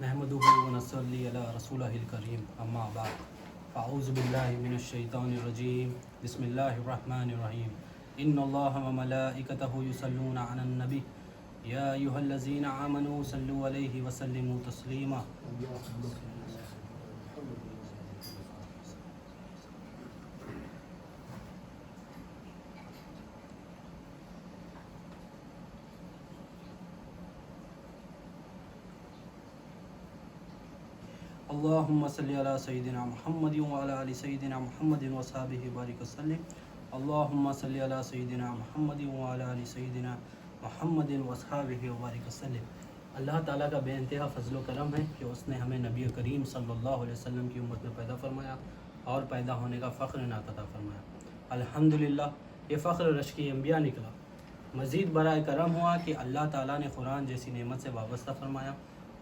نحمده ونصلي على رسوله الكريم اما بعد اعوذ بالله من الشيطان الرجيم بسم الله الرحمن الرحيم ان الله وملائكته يصلون على النبي يا ايها الذين امنوا صلوا عليه وسلموا تسليما اللهم صل على سيدنا محمد وعلى ال سيدنا محمد وصحبه وبارك وسلم اللهم صل على سيدنا محمد وعلى ال سيدنا محمد وصحبه وبارك وسلم۔ اللہ تعالیٰ کا بے انتہا فضل و کرم ہے کہ اس نے ہمیں نبی کریم صلی اللہ علیہ وسلم کی امت میں پیدا فرمایا اور پیدا ہونے کا فخر عنایت عطا فرمایا۔ الحمدللہ یہ فخر رشک انبیاء نکلا۔ مزید برائے کرم ہوا کہ اللہ تعالیٰ نے قرآن جیسی نعمت سے وابستہ فرمایا،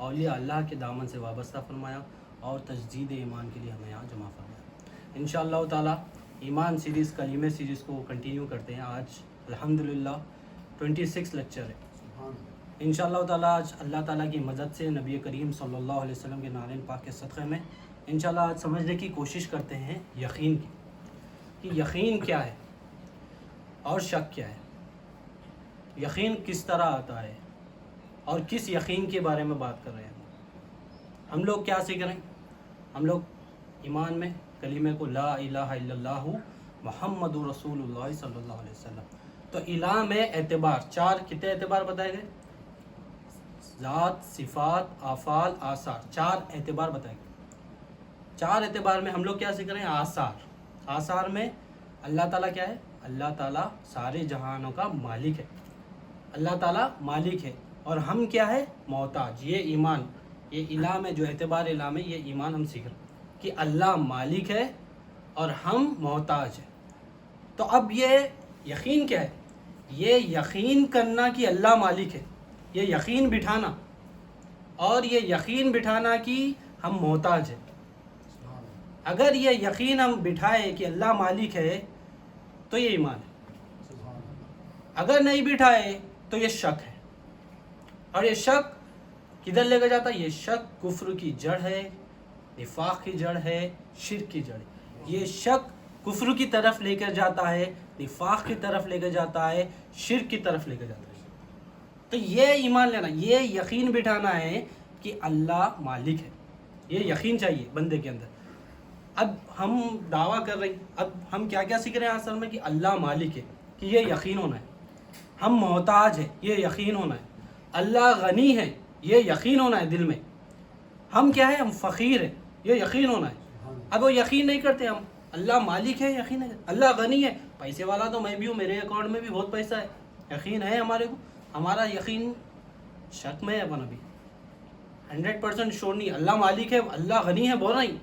اولیاء اللہ کے دامن سے وابستہ فرمایا اور تجدید ایمان کے لیے ہمیں یہاں جمع فرمایا۔ انشاءاللہ تعالیٰ ایمان سیریز کلمے سیریز کو کنٹینیو کرتے ہیں۔ آج الحمدللہ 26 لیکچر ہے۔ انشاءاللہ تعالیٰ آج اللہ تعالیٰ کی مدد سے نبی کریم صلی اللہ علیہ وسلم کے نارین پاک کے صدقے میں انشاءاللہ آج سمجھنے کی کوشش کرتے ہیں یقین کی، کہ یقین کیا ہے اور شک کیا ہے، یقین کس طرح آتا ہے اور کس یقین کے بارے میں بات کر رہے ہیں۔ ہم لوگ کیا سیکھ رہے ہیں؟ ہم لوگ ایمان میں کلمے کو لا الہ الا اللہ محمد رسول اللہ صلی اللہ علیہ وسلم۔ تو الہ میں اعتبار، چار کتنے اعتبار بتائے گئے؟ ذات، صفات، افعال، آثار، چار اعتبار بتائے گئے۔ چار اعتبار میں ہم لوگ کیا سیکھ رہے ہیں؟ آثار۔ آثار میں اللہ تعالیٰ کیا ہے؟ اللہ تعالیٰ سارے جہانوں کا مالک ہے، اللہ تعالیٰ مالک ہے اور ہم کیا ہے؟ محتاج۔ یہ ایمان، یہ الہ میں جو اعتبار الہ میں یہ ایمان ہم سیکھ رہے ہیں کہ اللہ مالک ہے اور ہم محتاج ہیں۔ تو اب یہ یقین کیا ہے؟ یہ یقین کرنا کہ اللہ مالک ہے، یہ یقین بٹھانا، اور یہ یقین بٹھانا کہ ہم محتاج ہیں۔ اگر یہ یقین ہم بٹھائے کہ اللہ مالک ہے تو یہ ایمان ہے، اگر نہیں بٹھائے تو یہ شک ہے، اور یہ شک کدھر لے کے جاتا ہے؟ یہ شک کفر کی جڑ ہے، نفاق کی جڑ ہے، شرک کی جڑ ہے۔ یہ شک کفر کی طرف لے کر جاتا ہے، نفاق کی طرف لے کے جاتا ہے، شرک کی طرف لے کے جاتا ہے۔ تو یہ ایمان لینا، یہ یقین بٹھانا ہے کہ اللہ مالک ہے، یہ یقین چاہیے بندے کے اندر۔ اب ہم دعویٰ کر رہے ہیں، اب ہم کیا کیا سیکھ رہے ہیں اصل میں؟ کہ اللہ مالک ہے، کہ یہ یقین ہونا ہے۔ ہم محتاج ہیں، یہ یقین ہونا ہے۔ اللہ غنی ہے، یہ یقین ہونا ہے دل میں۔ ہم کیا ہے؟ ہم فقیر ہیں، یہ یقین ہونا ہے۔ اب وہ یقین نہیں کرتے ہم، اللہ مالک ہے یقین ہے، اللہ غنی ہے، پیسے والا تو میں بھی ہوں، میرے اکاؤنٹ میں بھی بہت پیسہ ہے، یقین ہے ہمارے کو۔ ہمارا یقین شک میں ہے، اپن ابھی 100% شور نہیں۔ اللہ مالک ہے، اللہ غنی ہے بول رہی،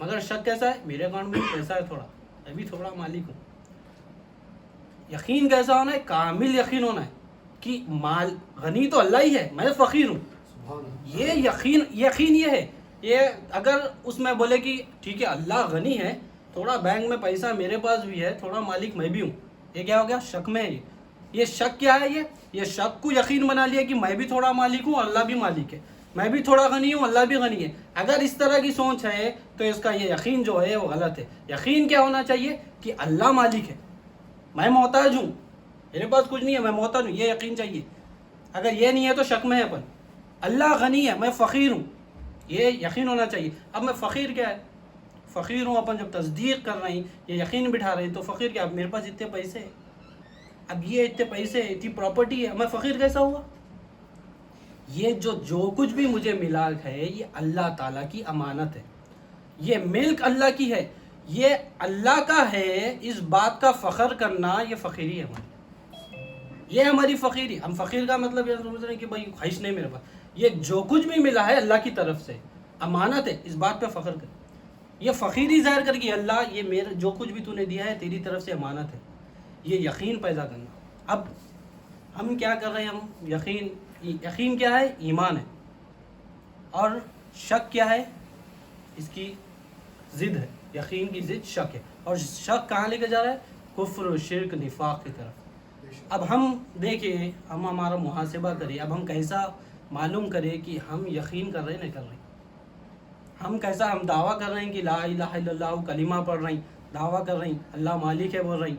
مگر شک کیسا ہے؟ میرے اکاؤنٹ میں بھی پیسہ ہے تھوڑا، میں بھی تھوڑا مالک ہوں۔ یقین کیسا ہونا ہے؟ کامل یقین ہونا ہے کہ مال غنی تو اللہ ہی ہے، میں فقیر ہوں۔ یہ یقین یہ ہے۔ یہ اگر اس میں بولے کہ ٹھیک ہے اللہ غنی ہے، تھوڑا بینک میں پیسہ میرے پاس بھی ہے، تھوڑا مالک میں بھی ہوں، یہ کیا ہو گیا؟ شک میں ہے۔ یہ شک کیا ہے؟ یہ شک کو یقین بنا لیا کہ میں بھی تھوڑا مالک ہوں، اللہ بھی مالک ہے، میں بھی تھوڑا غنی ہوں، اللہ بھی غنی ہے۔ اگر اس طرح کی سوچ ہے تو اس کا یہ یقین جو ہے وہ غلط ہے۔ یقین کیا ہونا چاہیے؟ کہ اللہ مالک ہے، میں محتاج ہوں، میرے پاس کچھ نہیں ہے، میں محتاج ہوں، یہ یقین چاہیے۔ اگر یہ نہیں ہے تو شک میں ہے اپن۔ اللہ غنی ہے، میں فقیر ہوں، یہ یقین ہونا چاہیے۔ اب میں فقیر کیا ہے؟ فقیر ہوں، اپن جب تصدیق کر رہے ہیں، یہ یقین بٹھا رہے ہیں، تو فقیر کیا؟ اب میرے پاس اتنے پیسے ہیں، اب یہ اتنے پیسے، اتنی پراپرٹی ہے، میں فقیر کیسا ہوا؟ یہ جو کچھ بھی مجھے ملا ہے یہ اللہ تعالیٰ کی امانت ہے، یہ ملک اللہ کی ہے، یہ اللہ کا ہے۔ اس بات کا فخر کرنا یہ فقیری ہے ہماری، یہ ہماری فقیری۔ ہم فقیر کا مطلب یہ سمجھ رہے ہیں کہ بھائی خواہش نہیں میرے پاس، یہ جو کچھ بھی ملا ہے اللہ کی طرف سے امانت ہے، اس بات پہ فخر کر۔ یہ فقیری ظاہر کر کے اللہ یہ میرا جو کچھ بھی تو نے دیا ہے تیری طرف سے امانت ہے، یہ یقین پیدا کرنا۔ اب ہم کیا کر رہے ہیں؟ ہم یقین کیا ہے؟ ایمان ہے، اور شک کیا ہے؟ اس کی ضد ہے، یقین کی ضد شک ہے، اور شک کہاں لے کے جا رہا ہے؟ کفر و شرک نفاق کی طرف۔ اب ہم دیکھیں، ہم ہمارا محاسبہ کریں، اب ہم کیسا معلوم کرے کہ ہم یقین کر رہے ہیں نہیں کر رہے ہیں. ہم کیسا ہم دعویٰ کر رہے ہیں کہ لا الہ الا اللہ کلمہ پڑھ رہے ہیں, دعویٰ کر رہے ہیں اللہ مالک ہے بول رہے ہیں.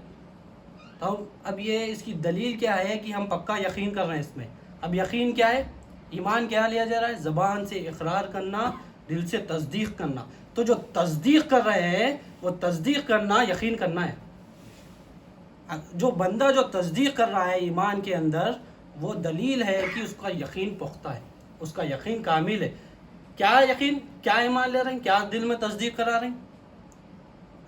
تو اب یہ اس کی دلیل کیا ہے کہ ہم پکا یقین کر رہے ہیں اس میں. اب یقین کیا ہے؟ ایمان کیا لیا جا رہا ہے؟ زبان سے اقرار کرنا, دل سے تصدیق کرنا. تو جو تصدیق کر رہے ہیں وہ تصدیق کرنا یقین کرنا ہے. جو بندہ جو تصدیق کر رہا ہے ایمان کے اندر, وہ دلیل ہے کہ اس کا یقین پختہ ہے, اس کا یقین کامل ہے. کیا یقین, کیا ایمان لے رہے ہیں, کیا دل میں تصدیق کرا رہے ہیں؟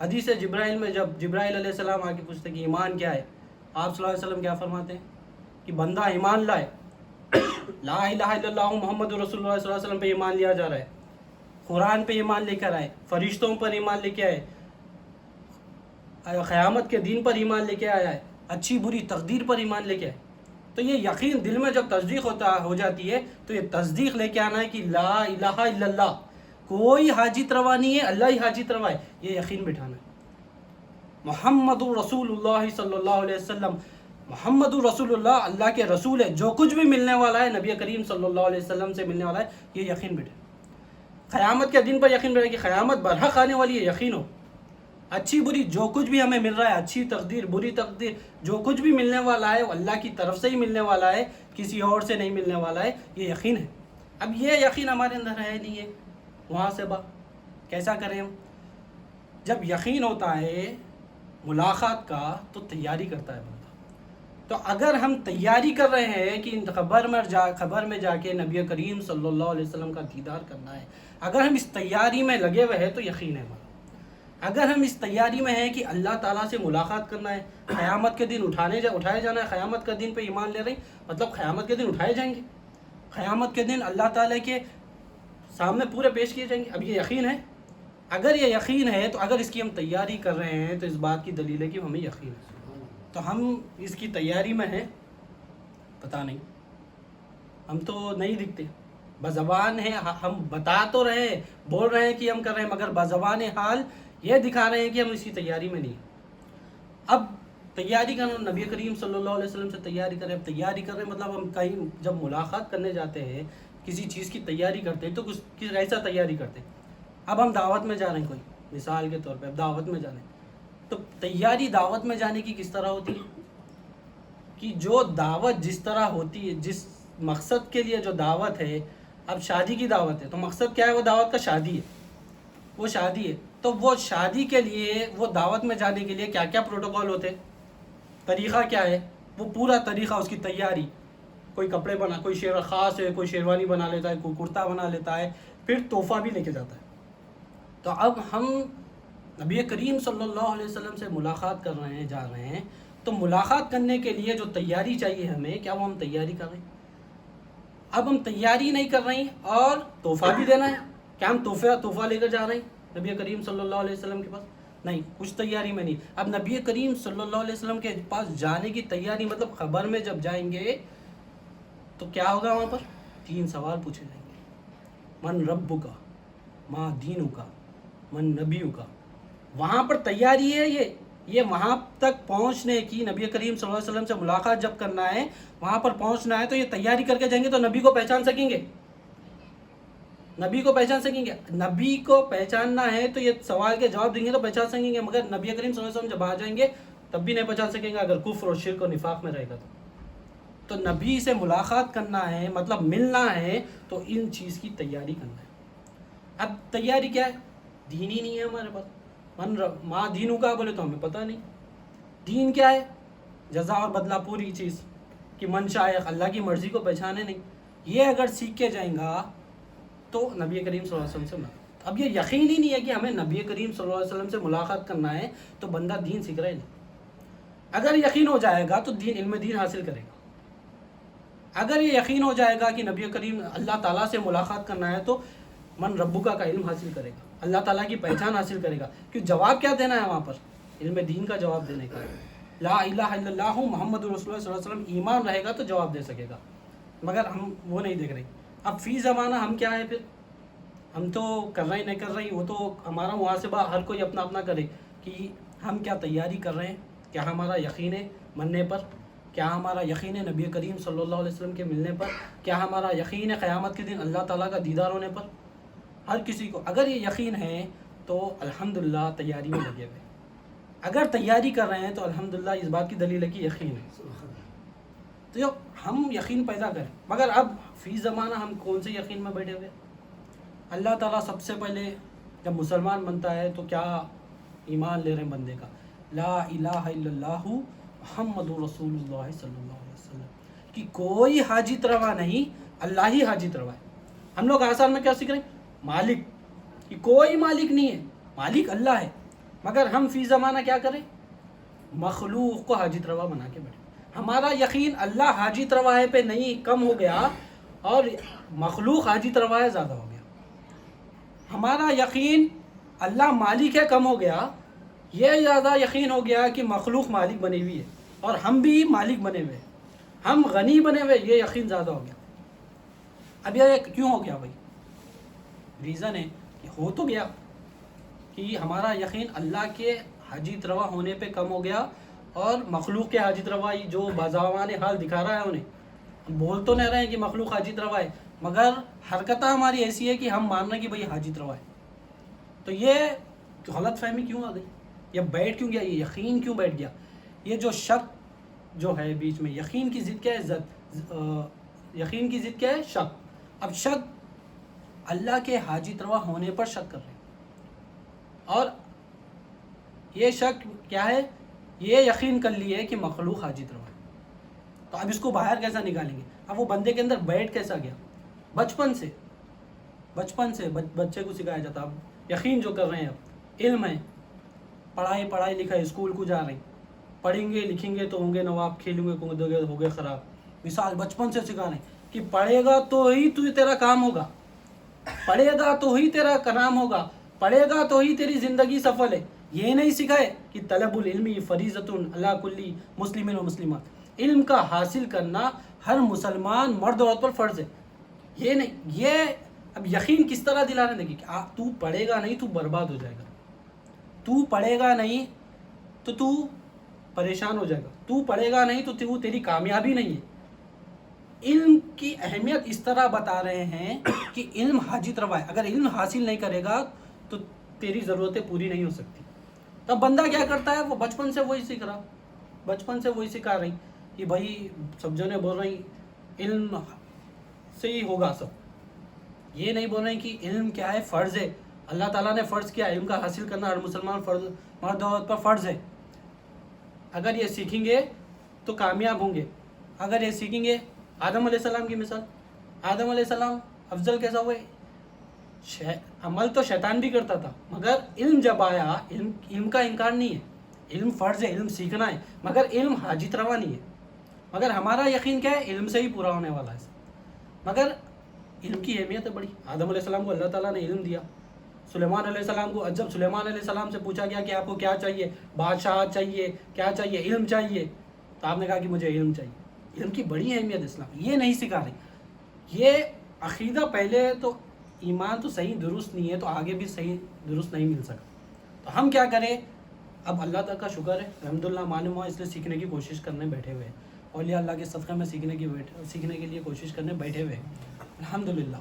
حدیث جبرائیل میں جب جبرائیل علیہ السلام آ کے پوچھتے کہ ایمان کیا ہے, آپ صلی اللہ علیہ وسلم کیا فرماتے ہیں کہ بندہ ایمان لائے, لا الہ الا اللہ محمد رسول اللہ صلی اللہ علیہ وسلم پہ ایمان لیا جا رہا ہے, قرآن پہ ایمان لے کر آئے, فرشتوں پر ایمان لے کے آئے, قیامت کے دن پر ایمان لے کے آیا ہے, اچھی بری تقدیر پر ایمان لے کے آئے. تو یہ یقین دل میں جب تصدیق ہو جاتی ہے تو یہ تصدیق لے کے آنا ہے کہ لا الہ الا اللہ, کوئی حاجت روا نہیں ہے, اللہ ہی حاجت روا ہے, یہ یقین بٹھانا ہے. محمد رسول اللہ صلی اللہ علیہ وسلم, محمد رسول اللہ اللہ کے رسول ہے, جو کچھ بھی ملنے والا ہے نبی کریم صلی اللہ علیہ وسلم سے ملنے والا ہے, یہ یقین بٹھے. قیامت کے دن پر یقین بٹھے کہ قیامت برحق آنے والی ہے, یقین ہو. اچھی بری جو کچھ بھی ہمیں مل رہا ہے, اچھی تقدیر بری تقدیر جو کچھ بھی ملنے والا ہے وہ اللہ کی طرف سے ہی ملنے والا ہے, کسی اور سے نہیں ملنے والا ہے, یہ یقین ہے. اب یہ یقین ہمارے اندر ہے نہیں ہے, وہاں سے کیسا کریں ہم؟ جب یقین ہوتا ہے ملاقات کا تو تیاری کرتا ہے بندہ. تو اگر ہم تیاری کر رہے ہیں کہ خبر میں جا کے نبی کریم صلی اللہ علیہ وسلم کا دیدار کرنا ہے, اگر ہم اس تیاری میں لگے ہوئے ہیں تو یقین ہے ہمارا. اگر ہم اس تیاری میں ہیں کہ اللہ تعالیٰ سے ملاقات کرنا ہے, قیامت کے دن اٹھائے جانا ہے, قیامت کا دن پہ ایمان لے رہے ہیں, مطلب قیامت کے دن اٹھائے جائیں گے, قیامت کے دن اللہ تعالیٰ کے سامنے پورے پیش کیے جائیں گے. اب یہ یقین ہے. اگر یہ یقین ہے تو اگر اس کی ہم تیاری کر رہے ہیں تو اس بات کی دلیل ہے کہ ہمیں یقین ہے. تو ہم اس کی تیاری میں ہیں, پتہ نہیں, ہم تو نہیں دکھتے, بزبان ہے ہم بتا تو رہے ہیں, بول رہے ہیں کہ ہم کر رہے ہیں, مگر بزبان حال یہ دکھا رہے ہیں کہ ہم اس کی تیاری میں نہیں ہیں. اب تیاری کرنا, نبی کریم صلی اللہ علیہ وسلم سے تیاری کریں. اب تیاری کر رہے ہیں مطلب ہم کہیں جب ملاقات کرنے جاتے ہیں, کسی چیز کی تیاری کرتے ہیں تو کچھ ایسا تیاری کرتے ہیں. اب ہم دعوت میں جا رہے ہیں, کوئی مثال کے طور پہ اب دعوت میں جانے, تو تیاری دعوت میں جانے کی کس طرح ہوتی ہے کہ جو دعوت جس طرح ہوتی ہے, جس مقصد کے لیے جو دعوت ہے, اب شادی کی دعوت ہے تو مقصد کیا ہے, وہ دعوت کا شادی ہے, وہ شادی ہے. تو وہ شادی کے لیے, وہ دعوت میں جانے کے لیے کیا کیا پروٹوکول ہوتے, طریقہ کیا ہے, وہ پورا طریقہ, اس کی تیاری. کوئی کپڑے بنا, کوئی خاص ہے, کوئی شیروانی بنا لیتا ہے, کوئی کرتا بنا لیتا ہے, پھر تحفہ بھی لے کے جاتا ہے. تو اب ہم نبی کریم صلی اللہ علیہ وسلم سے ملاقات کر رہے ہیں, جا رہے ہیں, تو ملاقات کرنے کے لیے جو تیاری چاہیے ہمیں, کیا وہ ہم تیاری کر رہے ہیں؟ اب ہم تیاری نہیں کر رہے ہیں اور تحفہ بھی دینا ہے, کیا ہم تحفہ لے کر جا رہے ہیں نبی کریم صلی اللہ علیہ وسلم کے پاس؟ نہیں, کچھ تیاری میں نہیں. اب نبی کریم صلی اللہ علیہ وسلم کے پاس جانے کی تیاری مطلب خبر میں جب جائیں گے تو کیا ہوگا, وہاں پر 3 سوال پوچھے جائیں گے. من ربک, ما دینک, من نبیک. وہاں پر تیاری ہے یہ وہاں تک پہنچنے کی, نبی کریم صلی اللہ علیہ وسلم سے ملاقات جب کرنا ہے, وہاں پر پہنچنا ہے, تو یہ تیاری کر کے جائیں گے تو نبی کو پہچان سکیں گے, نبی کو پہچان سکیں گے. نبی کو پہچاننا ہے تو یہ سوال کے جواب دیں گے تو پہچان سکیں گے, مگر نبی کریم صلی اللہ علیہ وسلم جب آ جائیں گے تب بھی نہیں پہچان سکیں گے اگر کفر اور شرک و نفاق میں رہے گا. تو نبی سے ملاقات کرنا ہے مطلب ملنا ہے, تو ان چیز کی تیاری کرنا ہے. اب تیاری کیا ہے, دین ہی نہیں ہے ہمارے پاس. ماں دینوں کا بولے تو ہمیں پتہ نہیں دین کیا ہے, جزا اور بدلہ پوری چیز کہ منشا ہے, اللہ کی مرضی کو پہچانے نہیں. یہ اگر سیکھ کے جائیں گا تو نبی کریم صلی اللہ علیہ وسلم سے ملاقات. اب یہ یقین ہی نہیں ہے کہ ہمیں نبی کریم صلی اللہ علیہ وسلم سے ملاقات کرنا ہے, تو بندہ دین سیکھ رہا ہے نہیں. اگر یقین ہو جائے گا تو علم دین حاصل کرے گا. اگر یہ یقین ہو جائے گا کہ نبی کریم اللہ تعالیٰ سے ملاقات کرنا ہے تو من ربکا کا علم حاصل کرے گا, اللہ تعالیٰ کی پہچان حاصل کرے گا. کہ جواب کیا دینا ہے وہاں پر, علم دین کا جواب دینے کا. لا الہ الا اللہ محمد رسول اللہ صلی اللہ علیہ وسلم ایمان رہے گا تو جواب دے سکے گا, مگر ہم وہ نہیں دیکھ رہے. اب فی زمانہ ہم کیا ہے, پھر ہم تو کر رہے ہیں نہیں کر رہے ہیں, وہ تو ہمارا محاسبہ ہر کوئی اپنا اپنا کرے کہ ہم کیا تیاری کر رہے ہیں, کیا ہمارا یقین ہے مننے پر کیا ہمارا یقین ہے نبی کریم صلی اللہ علیہ وسلم کے ملنے پر؟ کیا ہمارا یقین ہے قیامت کے دن اللہ تعالیٰ کا دیدار ہونے پر؟ ہر کسی کو اگر یہ یقین ہے تو الحمدللہ تیاری میں لگے ہوئے. اگر تیاری کر رہے ہیں تو الحمدللہ اس بات کی دلیل ہے کہ یقین ہے. تو ہم یقین پیدا کریں. مگر اب فی زمانہ ہم کون سے یقین میں بیٹھے ہوئے؟ اللہ تعالیٰ سب سے پہلے جب مسلمان بنتا ہے تو کیا ایمان لے رہے ہیں بندے کا؟ لا الہ الا اللہ محمد رسول اللہ صلی اللہ علیہ وسلم کہ کوئی حاجت روا نہیں، اللہ ہی حاجت روا ہے. ہم لوگ آسان میں کیا سیکھ رہے ہیں؟ مالک، کہ کوئی مالک نہیں ہے، مالک اللہ ہے. مگر ہم فی زمانہ کیا کریں؟ مخلوق کو حاجت روا بنا کے بیٹھے. ہمارا یقین اللہ حاجت روا ہے پہ نہیں کم ہو گیا، اور مخلوق حاجت روا ہے زیادہ ہو گیا. ہمارا یقین اللہ مالک ہے کم ہو گیا، یہ زیادہ یقین ہو گیا کہ مخلوق مالک بنی ہوئی ہے اور ہم بھی مالک بنے ہوئے، ہم غنی بنے ہوئے، یہ یقین زیادہ ہو گیا. اب یہ کیوں ہو گیا بھائی؟ ریزن ہے کہ ہو تو گیا کہ ہمارا یقین اللہ کے حاجت روا ہونے پہ کم ہو گیا، اور مخلوق کے حاجت روا جو بازوان حال دکھا رہا ہے انہیں. ہم بول تو نہیں رہے ہیں کہ مخلوق حاجت روا ہے، مگر حرکتیں ہماری ایسی ہے کہ ہم مان رہے ہیں کہ بھائی حاجت روا ہے. تو یہ غلط فہمی کیوں آ گئی؟ یہ بیٹھ کیوں گیا؟ یہ یقین کیوں بیٹھ گیا؟ یہ جو شک جو ہے بیچ میں، یقین کی ضد کیا ہے؟ یقین کی ضد کیا ہے؟ شک. اب شک اللہ کے حاجت روا ہونے پر شک کر رہے ہیں، اور یہ شک کیا ہے؟ یہ یقین کر لیے کہ مخلوق حاجت روا ہے. تو اب اس کو باہر کیسا نکالیں گے؟ اب وہ بندے کے اندر بیٹھ کیسا گیا؟ بچپن سے بچے کو سکھایا جاتا. اب یقین جو کر رہے ہیں، اب علم ہے، پڑھائی لکھائی، اسکول کو جا رہے ہیں، پڑھیں گے لکھیں گے تو ہوں گے نواب، کھیلیں گے کودیں گے ہو گئے خراب. مثال بچپن سے سکھا رہے ہیں کہ پڑھے گا تو ہی تیرا کام ہوگا، پڑھے گا تو ہی تیرا کلام ہوگا، پڑھے گا تو ہی تیری زندگی سفل ہے. یہ نہیں سکھائے کہ طلب العلم فریضۃ علی کل مسلم و مسلمات، علم کا حاصل کرنا ہر مسلمان مرد اور عورت پر فرض ہے. یہ نہیں. یہ اب یقین کس طرح دلا رہے ہیں کہ تو پڑھے گا نہیں تو برباد ہو جائے گا، تو پڑھے گا نہیں تو تو پریشان ہو جائے گا، تو پڑھے گا نہیں تو تیری کامیابی نہیں ہے. علم کی اہمیت اس طرح بتا رہے ہیں کہ علم حاجت روا ہے. اگر علم حاصل نہیں کرے گا تو تیری ضرورتیں پوری نہیں ہو سکتی. تب بندہ کیا کرتا ہے؟ وہ بچپن سے وہی سیکھ رہا، بچپن سے وہی سکھا رہی کہ بھائی سب جنے بول رہی علم سے ہی ہوگا سب. یہ نہیں بول رہے کہ علم کیا ہے؟ فرض ہے. اللہ تعالیٰ نے فرض کیا علم کا حاصل کرنا ہر مسلمان مرد عورت پر فرض ہے. اگر یہ سیکھیں گے تو کامیاب ہوں گے. اگر یہ سیکھیں گے، آدم علیہ السلام کی مثال، آدم علیہ السلام افضل کیسا ہوئے؟ عمل تو شیطان بھی کرتا تھا، مگر علم جب آیا، علم کا انکار نہیں ہے، علم فرض ہے، علم سیکھنا ہے، مگر علم حاجت روا نہیں ہے. مگر ہمارا یقین کیا ہے؟ علم سے ہی پورا ہونے والا ہے. مگر علم کی اہمیت ہے بڑی. آدم علیہ السلام کو اللہ تعالیٰ نے علم دیا. سلیمان علیہ السلام کو جب سلیمان علیہ السلام سے پوچھا گیا کہ آپ کو کیا چاہیے؟ بادشاہت چاہیے؟ کیا چاہیے؟ علم چاہیے. تو آپ نے کہا کہ مجھے علم چاہیے. علم کی بڑی اہمیت اسلام یہ نہیں سکھا رہی. یہ عقیدہ پہلے تو ایمان تو صحیح درست نہیں ہے تو آگے بھی صحیح درست نہیں مل سکا. تو ہم کیا کریں؟ اب اللہ تعالیٰ کا شکر ہے الحمدللہ معلوم ہوا، اس لیے سیکھنے کی کوشش کرنے بیٹھے ہوئے ہیں. اولیاء اللہ کے صدقے میں سیکھنے کے لیے کوشش کرنے بیٹھے ہوئے ہیں الحمدللہ.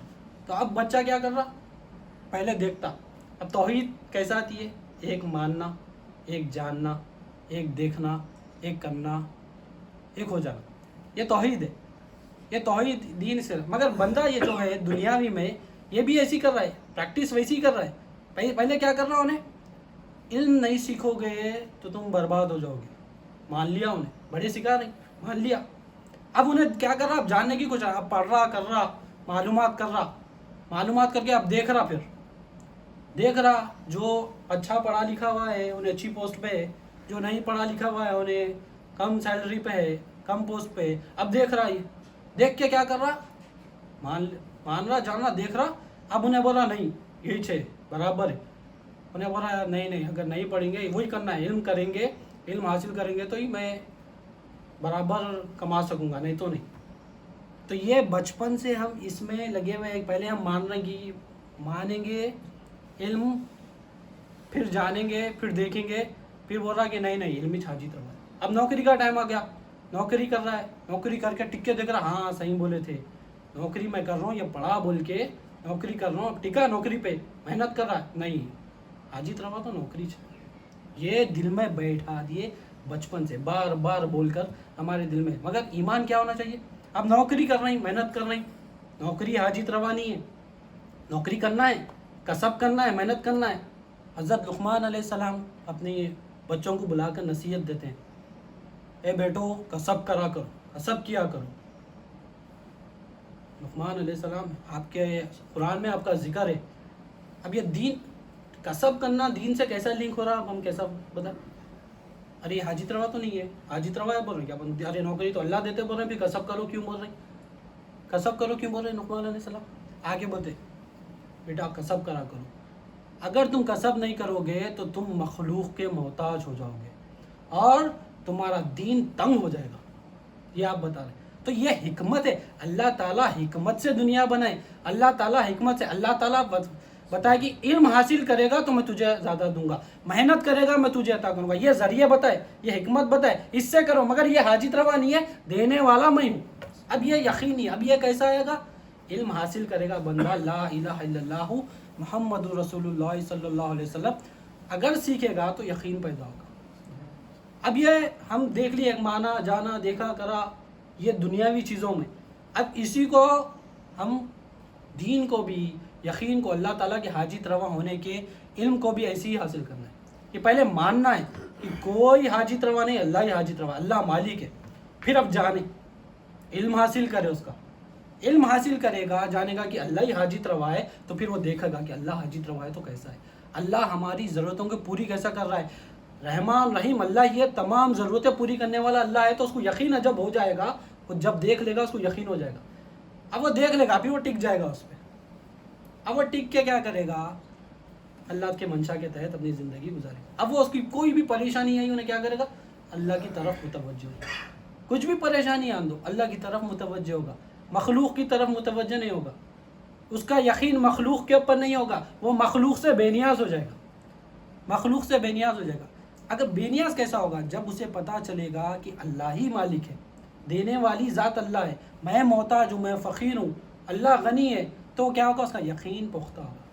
تو اب بچہ کیا کر رہا؟ پہلے دیکھتا. اب توحید کیسا آتی ہے؟ ایک ماننا، ایک جاننا، ایک دیکھنا، ایک کرنا، ایک ہو جانا. یہ توحید ہے، یہ توحید دین سے. مگر بندہ یہ جو ہے دنیاوی میں یہ بھی ایسی کر رہا ہے، پریکٹس ویسی کر رہا ہے. پہلے کیا کر رہا انہیں؟ علم نہیں سیکھو گے تو تم برباد ہو جاؤ گے. مان لیا انہیں، بڑے سکھا رہے مان لیا. اب انہیں کیا کر رہا؟ اب جاننے کی کچھ، اب پڑھ رہا، کر رہا، معلومات کر رہا، معلومات کر کے اب دیکھ رہا. پھر دیکھ رہا جو اچھا پڑھا لکھا ہوا ہے انہیں اچھی پوسٹ پہ ہے، جو نہیں پڑھا لکھا ہوا ہے انہیں کم سیلری پہ ہے، کم پوسٹ پہ ہے. اب دیکھ رہا، یہ دیکھ کے کیا کر رہا؟ مان رہا، جان رہا، دیکھ رہا. اب انہیں بولا نہیں یہی ہے برابر ہے. انہیں بولا نہیں اگر نہیں پڑھیں گے وہی کرنا ہے، علم کریں گے، علم حاصل کریں گے تو ہی میں برابر کما سکوں گا، نہیں تو نہیں. تو یہ بچپن سے ہم اس میں لگے ہوئے ہیں. پہلے ہم مانیں گے علم، پھر جانیں گے، پھر دیکھیں گے، پھر بول رہا کہ نہیں علم ہی حاجت روا ہے. اب نوکری کا ٹائم آ گیا، نوکری کر رہا ہے, نوکری کر کے ٹک کے دیکھ رہا, ہاں صحیح بولے تھے, نوکری میں کر رہا ہوں, یہ پڑھا بول کے نوکری کر رہا ہوں, ٹکا نوکری پہ, محنت کر رہا ہے, نہیں حاجت روا تو نوکری ہے. یہ دل میں بیٹھا دیے بچپن سے, بار بار بول کر ہمارے دل میں. مگر ایمان کیا ہونا چاہیے؟ اب نوکری کر رہے ہیں, محنت کر رہے ہیں, نوکری حاجت روا نہیں ہے, نوکری کرنا ہے, کسب کرنا ہے, محنت کرنا ہے. حضرت لقمان علیہ السلام اپنے بچوں کو بلا کر نصیحت دیتے ہیں, اے بیٹو کسب کرا کرو, کسب کیا کرو. لقمان علیہ السلام آپ کے قرآن میں آپ کا ذکر ہے. اب یہ دین کسب کرنا دین سے کیسا لنک ہو رہا, اب ہم کیسا بتا. ارے یہ حاجت روا تو نہیں ہے, حاجت روا ہے بول رہے کیا, ارے نوکری تو اللہ دیتے بول رہے ہیں, پھر کسب کرو کیوں بول رہے ہیں, کسب کرو کیوں بول رہے ہیں لقمان علیہ السلام. آگے بولتے بیٹا کسب کرا کرو. اگر تم کسب نہیں کرو گے تو تم مخلوق کے محتاج ہو جاؤ گے اور تمہارا دین تنگ ہو جائے گا, یہ آپ بتا رہے ہیں. تو یہ حکمت ہے, اللہ تعالیٰ حکمت سے دنیا بنائے, اللہ تعالیٰ حکمت سے, اللہ تعالیٰ بتائے کہ علم حاصل کرے گا تو میں تجھے زیادہ دوں گا, محنت کرے گا میں تجھے عطا کروں گا, یہ ذریعے بتائے, یہ حکمت بتائے, اس سے کرو. مگر یہ حاجت روا نہیں ہے, دینے والا میں ہوں. اب یہ یقینی, اب یہ کیسا آئے گا؟ علم حاصل کرے گا بندہ, لا الہ الا اللہ محمد رسول اللہ صلی اللہ علیہ وسلم اگر سیکھے گا تو یقین پیدا ہوگا. اب یہ ہم دیکھ لیے ایک مانا جانا دیکھا کرا یہ دنیاوی چیزوں میں. اب اسی کو ہم دین کو بھی, یقین کو, اللہ تعالیٰ کے حاجت روا ہونے کے علم کو بھی ایسے ہی حاصل کرنا ہے. کہ پہلے ماننا ہے کہ کوئی حاجت روا نہیں, اللہ ہی حاجت روا, اللہ مالک ہے. پھر اب جانے, علم حاصل کرے, اس کا علم حاصل کرے گا, جانے گا کہ اللہ ہی حاجت روا ہے, تو پھر وہ دیکھے گا کہ اللہ حاجت روا ہے تو کیسا ہے, اللہ ہماری ضرورتوں کو پوری کیسا کر رہا ہے. رحمان رحیم اللہ, یہ تمام ضرورتیں پوری کرنے والا اللہ ہے. تو اس کو یقین جب ہو جائے گا, وہ جب دیکھ لے گا اس کو یقین ہو جائے گا. اب وہ دیکھ لے گا, پھر وہ ٹک جائے گا اس پہ. اب وہ ٹک کے کیا کرے گا, اللہ کے منشا کے تحت اپنی زندگی گزارے گا. اب وہ اس کی کوئی بھی پریشانی آئی انہیں کیا کرے گا, اللہ کی طرف متوجہ ہوگا. کچھ بھی پریشانی آن دو, اللہ کی طرف متوجہ ہوگا, مخلوق کی طرف متوجہ نہیں ہوگا. اس کا یقین مخلوق کے اوپر نہیں ہوگا, وہ مخلوق سے بے نیاز ہو جائے گا, مخلوق سے بے نیاز ہو جائے گا. اگر بے نیاز کیسا ہوگا, جب اسے پتہ چلے گا کہ اللہ ہی مالک ہے, دینے والی ذات اللہ ہے, میں محتاج ہوں, میں فقیر ہوں, اللہ غنی ہے, تو کیا ہوگا, اس کا یقین پختہ ہوگا.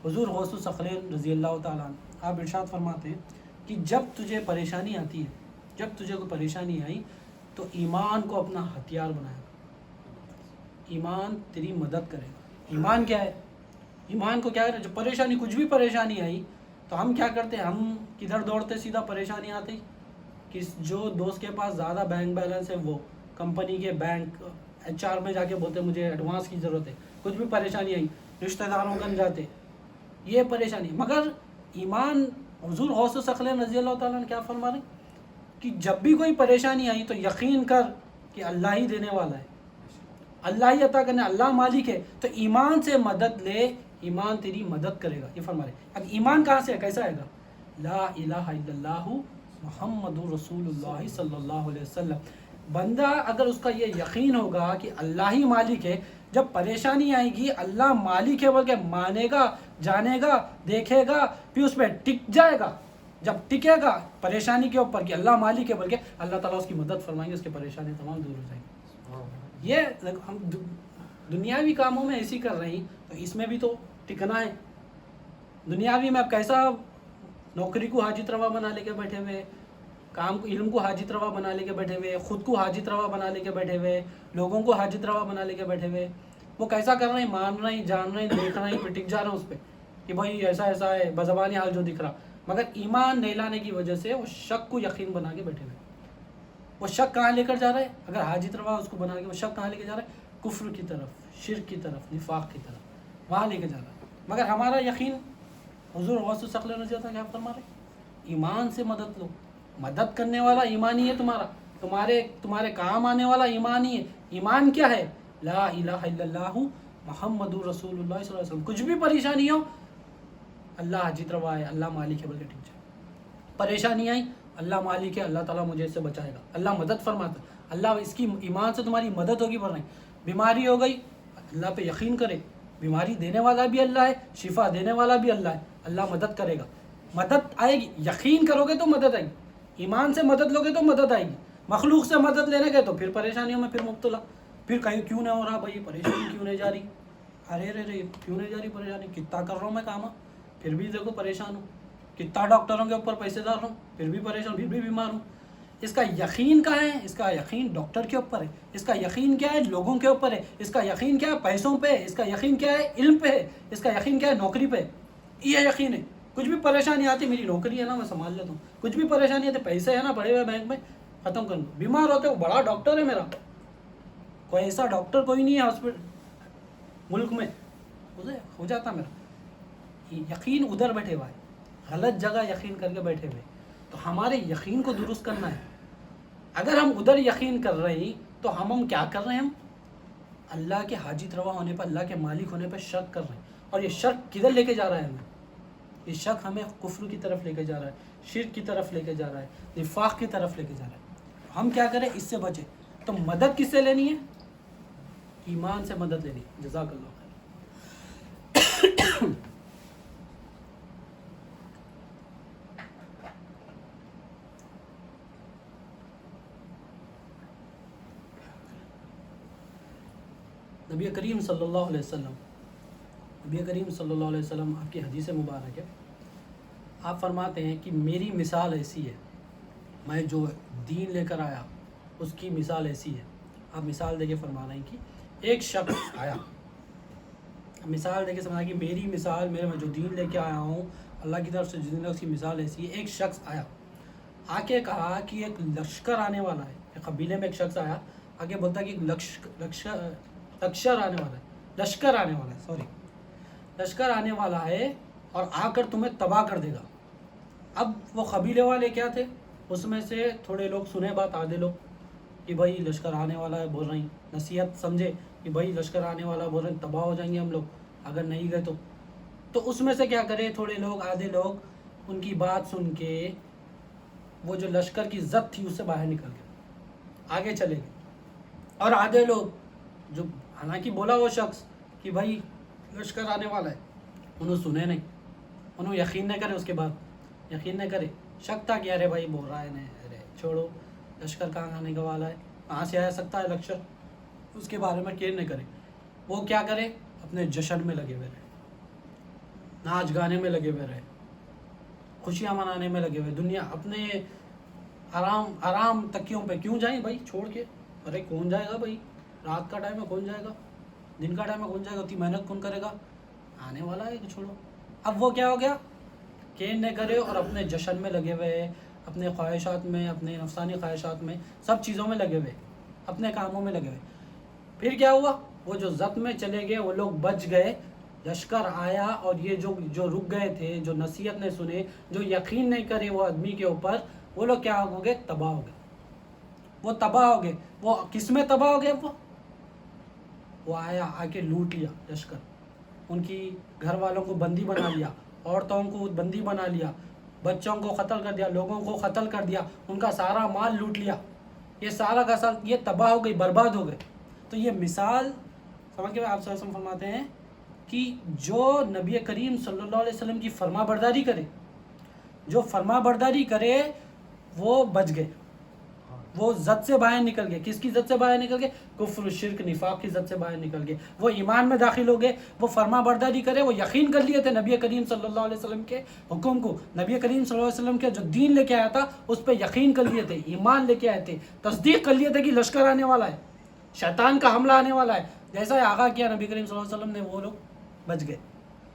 حضور غوث الثقلین رضی اللہ تعالیٰ عنہ آپ ارشاد فرماتے ہیں کہ جب تجھے پریشانی آتی ہے, جب تجھے کوئی پریشانی آئی تو ایمان کو اپنا ہتھیار بنایا گا, ایمان تیری مدد کرے گا. ایمان کیا ہے, ایمان کو کیا کرے, جب پریشانی, کچھ بھی پریشانی آئی تو ہم کیا کرتے ہیں, ہم کدھر دوڑتے, سیدھا پریشانی آتی کہ جو دوست کے پاس زیادہ بینک بیلنس ہے وہ کمپنی کے بینک HR میں جا کے بولتے مجھے ایڈوانس کی ضرورت ہے. کچھ بھی پریشانی آئی رشتہ داروں کن جاتے, یہ پریشانی. مگر ایمان, حضور غوث الثقلین رضی اللہ تعالیٰ نے کیا فرما رہے کہ جب بھی کوئی پریشانی آئی تو یقین کر کہ اللہ ہی دینے والا ہے, اللہ ہی عطا کرنے, اللہ مالک ہے. تو ایمان سے مدد لے, ایمان تیری مدد کرے گا, یہ فرما رہے. اب ایمان کہاں سے ہے, کیسا آئے گا, لا الہ الا اللہ محمد رسول اللہ صلی اللہ علیہ وسلم. بندہ اگر اس کا یہ یقین ہوگا کہ اللہ ہی مالک ہے, جب پریشانی آئے گی اللہ مالک ہے بول کے مانے گا, جانے گا, دیکھے گا, پھر اس پہ ٹک جائے گا. جب ٹکے گا پریشانی کے اوپر کہ اللہ مالک ہے بول کے, اللہ تعالیٰ اس کی مدد فرمائیں گے, اس کی پریشانی تمام دور ہو جائیں گی. یہ ہم دنیاوی کاموں میں ایسی کر رہے ہیں, تو اس میں بھی تو ٹکنا ہے. دنیاوی میں اب کیسا, نوکری کو حاجت روا بنا لے کے بیٹھے ہوئے, کام کو, علم کو حاجت روا بنا لے کے بیٹھے ہوئے, خود کو حاجت روا بنا لے کے بیٹھے ہوئے, لوگوں کو حاجت روا بنا لے کے بیٹھے ہوئے. وہ کیسا کر رہے ہیں, مان رہے ہیں, جان رہے ہیں, دیکھ رہے ہیں, پھر ٹک جا رہے ہیں اس پہ کہ بھائی ایسا ایسا ہے, بزبانی حال جو دکھ رہا. مگر ایمان نہیں لانے کی وجہ سے وہ شک کو یقین بنا کے بیٹھے ہوئے. وہ شک کہاں لے کر جا رہا ہے, اگر حاجت روا اس کو بنا کے, وہ شک کہاں لے کے جا رہا ہے, کفر کی طرف, شرک کی طرف, نفاق کی طرف, وہاں لے کے جا رہا ہے. مگر ہمارا یقین, حضور غوث الثقلین رضی اللہ عنہ کیا فرما رہے, ایمان سے مدد لو, مدد کرنے والا ایمان ہی ہے تمہارا, تمہارے کام آنے والا ایمان ہی ہے. ایمان کیا ہے, لا الہ الا اللہ محمد رسول اللہ صلی اللہ علیہ وسلم. کچھ بھی پریشانی ہو, اللہ حاجت روا ہے, اللہ مالک ہے بول کے ٹھیک جائے. پریشانی آئی, اللہ مالک ہے, اللہ تعالیٰ مجھے اس سے بچائے گا, اللہ مدد فرماتا, اللہ اس کی ایمان سے تمہاری مدد ہوگی. بڑھ رہی بیماری ہو گئی, اللہ پہ یقین کرے, بیماری دینے والا بھی اللہ ہے, شفا دینے والا بھی اللہ ہے, اللہ مدد کرے گا. مدد آئے گی, یقین کرو گے تو مدد آئے گی, ایمان سے مدد لوگے تو مدد آئے گی. مخلوق سے مدد لینے گئے تو پھر پریشانیوں میں پھر مبتلا، پھر کہیں کیوں نہیں ہو رہا بھائی، پریشانی کیوں نہیں جا رہی، ارے رے کیوں نہیں جا رہی پریشانی، کتنا کر رہا ہوں میں کام، پھر بھی دیکھو پریشان ہوں، کتنا ڈاکٹروں کے اوپر پیسے ڈال رہا ہوں پھر بھی پریشان، پھر بھی بیمار ہوں۔ اس کا یقین کہاں ہے؟ اس کا یقین ڈاکٹر کے اوپر ہے، اس کا یقین کیا ہے؟ لوگوں کے اوپر ہے، اس کا یقین کیا ہے؟ پیسوں پہ، اس کا یقین کیا ہے؟ علم پہ ہے، اس کا یقین کیا ہے؟ نوکری پہ، یہ یقین ہے۔ کچھ بھی پریشانی آتی، میری نوکری ہے نا میں سنبھال لیتا ہوں، کچھ بھی پریشانی آتی، پیسے ہے نا پڑے ہوئے بینک میں، ختم کر دو۔ بیمار ہوتے وہ بڑا ڈاکٹر ہے میرا، کوئی ایسا ڈاکٹر کوئی نہیں ہے ہاسپٹل ملک میں، ہو جاتا میرا۔ یقین ادھر بیٹھے ہوا ہے، غلط جگہ یقین کر کے بیٹھے ہوئے، تو ہمارے یقین کو درست کرنا ہے۔ اگر ہم ادھر یقین کر رہے ہیں تو ہم کیا کر رہے ہیں؟ ہم اللہ کے حاجت روا ہونے پر، اللہ کے مالک ہونے پر شک کر رہے ہیں، اور یہ شک کدھر لے کے جا رہا ہے ہمیں؟ یہ شک ہمیں کفر کی طرف لے کے جا رہا ہے، شرک کی طرف لے کے جا رہا ہے، نفاق کی طرف لے کے جا رہا ہے۔ ہم کیا کریں؟ اس سے بچیں۔ تو مدد کس سے لینی ہے؟ ایمان سے مدد لینی ہے۔ جزاک اللہ خیر۔ نبی کریم صلی اللہ علیہ وسلم، نبی کریم صلی اللہ علیہ وسلم آپ کی حدیث مبارک ہے، آپ فرماتے ہیں کہ میری مثال ایسی ہے، میں جو دین لے کر آیا اس کی مثال ایسی ہے۔ آپ مثال دے کے فرما رہے ہیں کہ ایک شخص آیا، مثال دے کے سمجھا کہ میری مثال، میں جو دین لے کے آیا ہوں اللہ کی طرف سے، جن اس کی مثال ایسی ہے۔ ایک شخص آیا، آ کے کہا کہ ایک لشکر آنے والا ہے، ایک قبیلے میں ایک شخص آیا، آگے بولتا کہ لشکر آنے والا ہے اور آ کر تمہیں تباہ کر دے گا۔ اب وہ قبیلے والے کیا تھے؟ اس میں سے تھوڑے لوگ سنے بات، آدھے لوگ کہ بھائی لشکر آنے والا ہے، بول رہے ہیں نصیحت سمجھے کہ بھائی لشکر آنے والا، بول رہے ہیں تباہ ہو جائیں گے ہم لوگ اگر نہیں گئے تو اس میں سے کیا کرے؟ تھوڑے لوگ، آدھے لوگ ان کی بات سن کے وہ جو لشکر کی زد تھی اس سے باہر نکل گئے، آگے چلے گئے، اور آدھے لوگ جو حالانکہ بولا وہ شخص کہ بھائی لشکر آنے والا ہے، انہوں سنے نہیں، انہوں یقین نہیں کرے، اس کے بعد یقین نہیں کرے، شک تھا کہ ارے بھائی بول رہا ہے نہیں، ارے چھوڑو لشکر کہاں آنے کا والا ہے، کہاں سے آ سکتا ہے لشکر، اس کے بارے میں کیئر نہیں کرے۔ وہ کیا کرے؟ اپنے جشن میں لگے ہوئے رہے، ناچ گانے میں لگے ہوئے رہے، خوشیاں منانے میں لگے ہوئے، دنیا اپنے آرام تکیوں پہ کیوں جائیں بھائی چھوڑ کے، ارے کون جائے گا بھائی، رات کا ٹائم ہے کون جائے گا، دن کا ٹائم ہے کون جائے گا، اتنی محنت کون کرے گا، آنے والا ہے کہ چھوڑو۔ اب وہ کیا ہو گیا؟ کین نہیں کرے اور اپنے جشن میں لگے ہوئے، اپنے خواہشات میں، اپنے نفسانی خواہشات میں، سب چیزوں میں لگے ہوئے، اپنے کاموں میں لگے ہوئے۔ پھر کیا ہوا؟ وہ جو زد میں چلے گئے وہ لوگ بچ گئے، لشکر آیا اور یہ جو رک گئے تھے، جو نصیحت نہیں سنے، جو یقین نہیں کرے وہ آدمی کے اوپر، وہ لوگ کیا ہو گئے؟ تباہ ہو گئے۔ وہ تباہ ہو گئے۔ وہ کس میں تباہ ہو گئے؟ وہ آیا، آ کے لوٹ لیا لشکر، ان کی گھر والوں کو بندی بنا لیا، عورتوں کو بندی بنا لیا، بچوں کو قتل کر دیا، لوگوں کو قتل کر دیا، ان کا سارا مال لوٹ لیا، یہ سارا کا سارا یہ تباہ ہو گئی، برباد ہو گئے۔ تو یہ مثال سمجھ کے آپ صلی اللہ علیہ وسلم فرماتے ہیں کہ جو نبی کریم صلی اللہ علیہ وسلم کی فرما برداری کرے، جو فرما برداری کرے وہ بچ گئے، وہ زد سے باہر نکل گئے۔ کس کی زد سے باہر نکل گئے؟ کفر، شرک، نفاق کی زد سے باہر نکل گئے، وہ ایمان میں داخل ہو گئے، وہ فرما برداری کرے، وہ یقین کر لیے تھے نبی کریم صلی اللہ علیہ وسلم کے حکم کو، نبی کریم صلی اللہ علیہ وسلم کے جو دین لے کے آیا تھا اس پہ یقین کر لیے تھے، ایمان لے کے آئے تھے، تصدیق کر لیے تھے کہ لشکر آنے والا ہے، شیطان کا حملہ آنے والا ہے، جیسا آغاز کیا نبی کریم صلی اللہ علیہ وسلم نے، وہ لوگ بچ گئے۔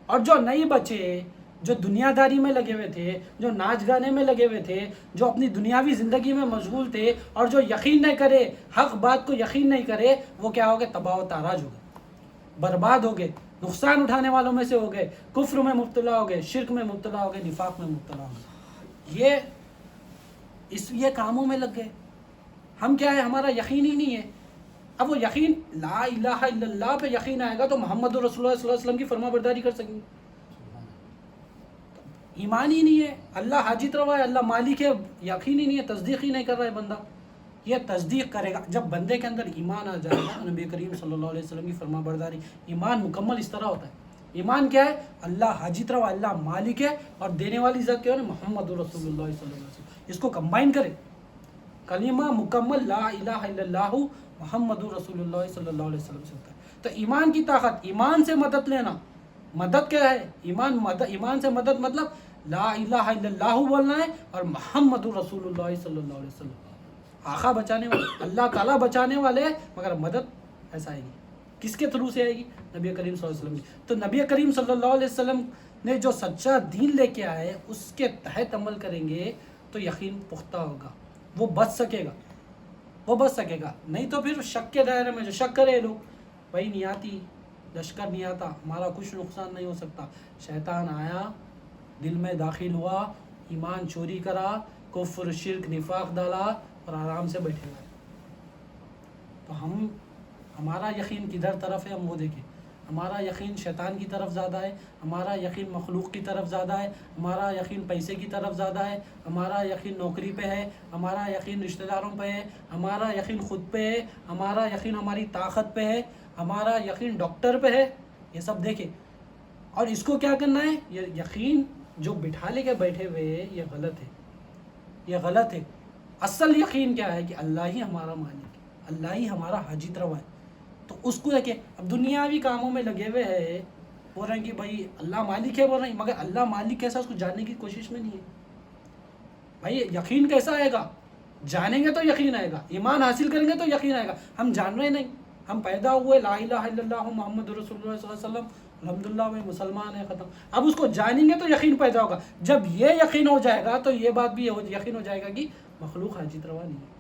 اور جو نہیں بچے، جو دنیا داری میں لگے ہوئے تھے، جو ناچ گانے میں لگے ہوئے تھے، جو اپنی دنیاوی زندگی میں مشغول تھے، اور جو یقین نہیں کرے، حق بات کو یقین نہیں کرے، وہ کیا ہو گئے؟ تباہ و تاراج ہو گئے، برباد ہو گئے، نقصان اٹھانے والوں میں سے ہو گئے، کفر میں مبتلا ہو گئے، شرک میں مبتلا ہو گئے، نفاق میں مبتلا ہو گئے، یہ کاموں میں لگ گئے۔ ہم کیا ہے؟ ہمارا یقین ہی نہیں ہے۔ اب وہ یقین، لا الہ الا اللہ پہ یقین آئے گا تو محمد رسول اللہ صلی اللہ علیہ وسلم کی فرما برداری کر سکیں گے۔ ایمان ہی نہیں ہے، اللہ حاجت روا ہے، اللہ مالک ہے، یقین ہی نہیں ہے، تصدیق ہی نہیں کر رہا ہے بندہ۔ یہ تصدیق کرے گا جب بندے کے اندر ایمان آ جائے گا۔ نبی کریم صلی اللہ علیہ وسلم کی فرما برداری، ایمان مکمل اس طرح ہوتا ہے۔ ایمان کیا ہے؟ اللہ حاجت روا، اللہ مالک ہے، اور دینے والی ذات کیا ہے؟ محمد رسول اللہ صلی اللہ علیہ وسلم۔ اس کو کمبائن کرے، کلمہ مکمل لا الہ الا اللہ محمد رسول اللہ صلی اللہ علیہ وسلم سے ہوتا ہے. تو ایمان کی طاقت، ایمان سے مدد لینا. مدد کیا ہے؟ ایمان سے مدد مطلب لا الہ الا اللہ بولنا ہے اور محمد رسول اللہ صلی اللہ علیہ وسلم. آقا بچانے والے، اللہ تعالیٰ بچانے والے، مگر مدد ایسا آئے گی. کس کے تھرو سے آئے گی؟ نبی کریم صلی اللہ علیہ وسلم کی. تو نبی کریم صلی اللہ علیہ وسلم نے جو سچا دین لے کے آئے اس کے تحت عمل کریں گے تو یقین پختہ ہوگا، وہ بچ سکے گا. نہیں تو پھر شک کے دائرے میں جو شک کرے لوگ، بھائی نہیں آتی، لشکر نہیں آتا، ہمارا کچھ نقصان نہیں ہو سکتا. شیطان آیا، دل میں داخل ہوا، ایمان چوری کرا، کفر شرک نفاق ڈالا اور آرام سے بیٹھے گئے. تو ہمارا یقین کدھر طرف ہے؟ ہم وہ دیکھیں. ہمارا یقین شیطان کی طرف زیادہ ہے، ہمارا یقین مخلوق کی طرف زیادہ ہے، ہمارا یقین پیسے کی طرف زیادہ ہے، ہمارا یقین نوکری پہ ہے، ہمارا یقین رشتہ داروں پہ ہے، ہمارا یقین خود پہ ہے، ہمارا یقین ہماری طاقت پہ ہے، ہمارا یقین ڈاکٹر پہ ہے. یہ سب دیکھیں. اور اس کو کیا کرنا ہے؟ یہ یقین جو بٹھا لے کے بیٹھے ہوئے یہ غلط ہے. اصل یقین کیا ہے؟ کہ اللہ ہی ہمارا مالک ہے، اللہ ہی ہمارا حاجت روا ہے. تو اس کو دیکھیں. اب دنیاوی کاموں میں لگے ہوئے ہیں، بول رہے ہیں کہ بھائی اللہ مالک ہے، بول رہے ہیں، مگر اللہ مالک کیسا اس کو جاننے کی کوشش میں نہیں ہے. بھائی یقین کیسا آئے گا؟ جانیں گے تو یقین آئے گا، ایمان حاصل کریں گے تو یقین آئے گا. ہم جان رہے نہیں، ہم پیدا ہوئے لا الہ الا اللہ محمد رسول اللہ صلی اللہ علیہ وسلم، الحمدللہ میں مسلمان ہیں، ختم. اب اس کو جانیں گے تو یقین پیدا ہوگا. جب یہ یقین ہو جائے گا تو یہ بات بھی یقین ہو جائے گا کہ مخلوق حاجت روا نہیں ہے.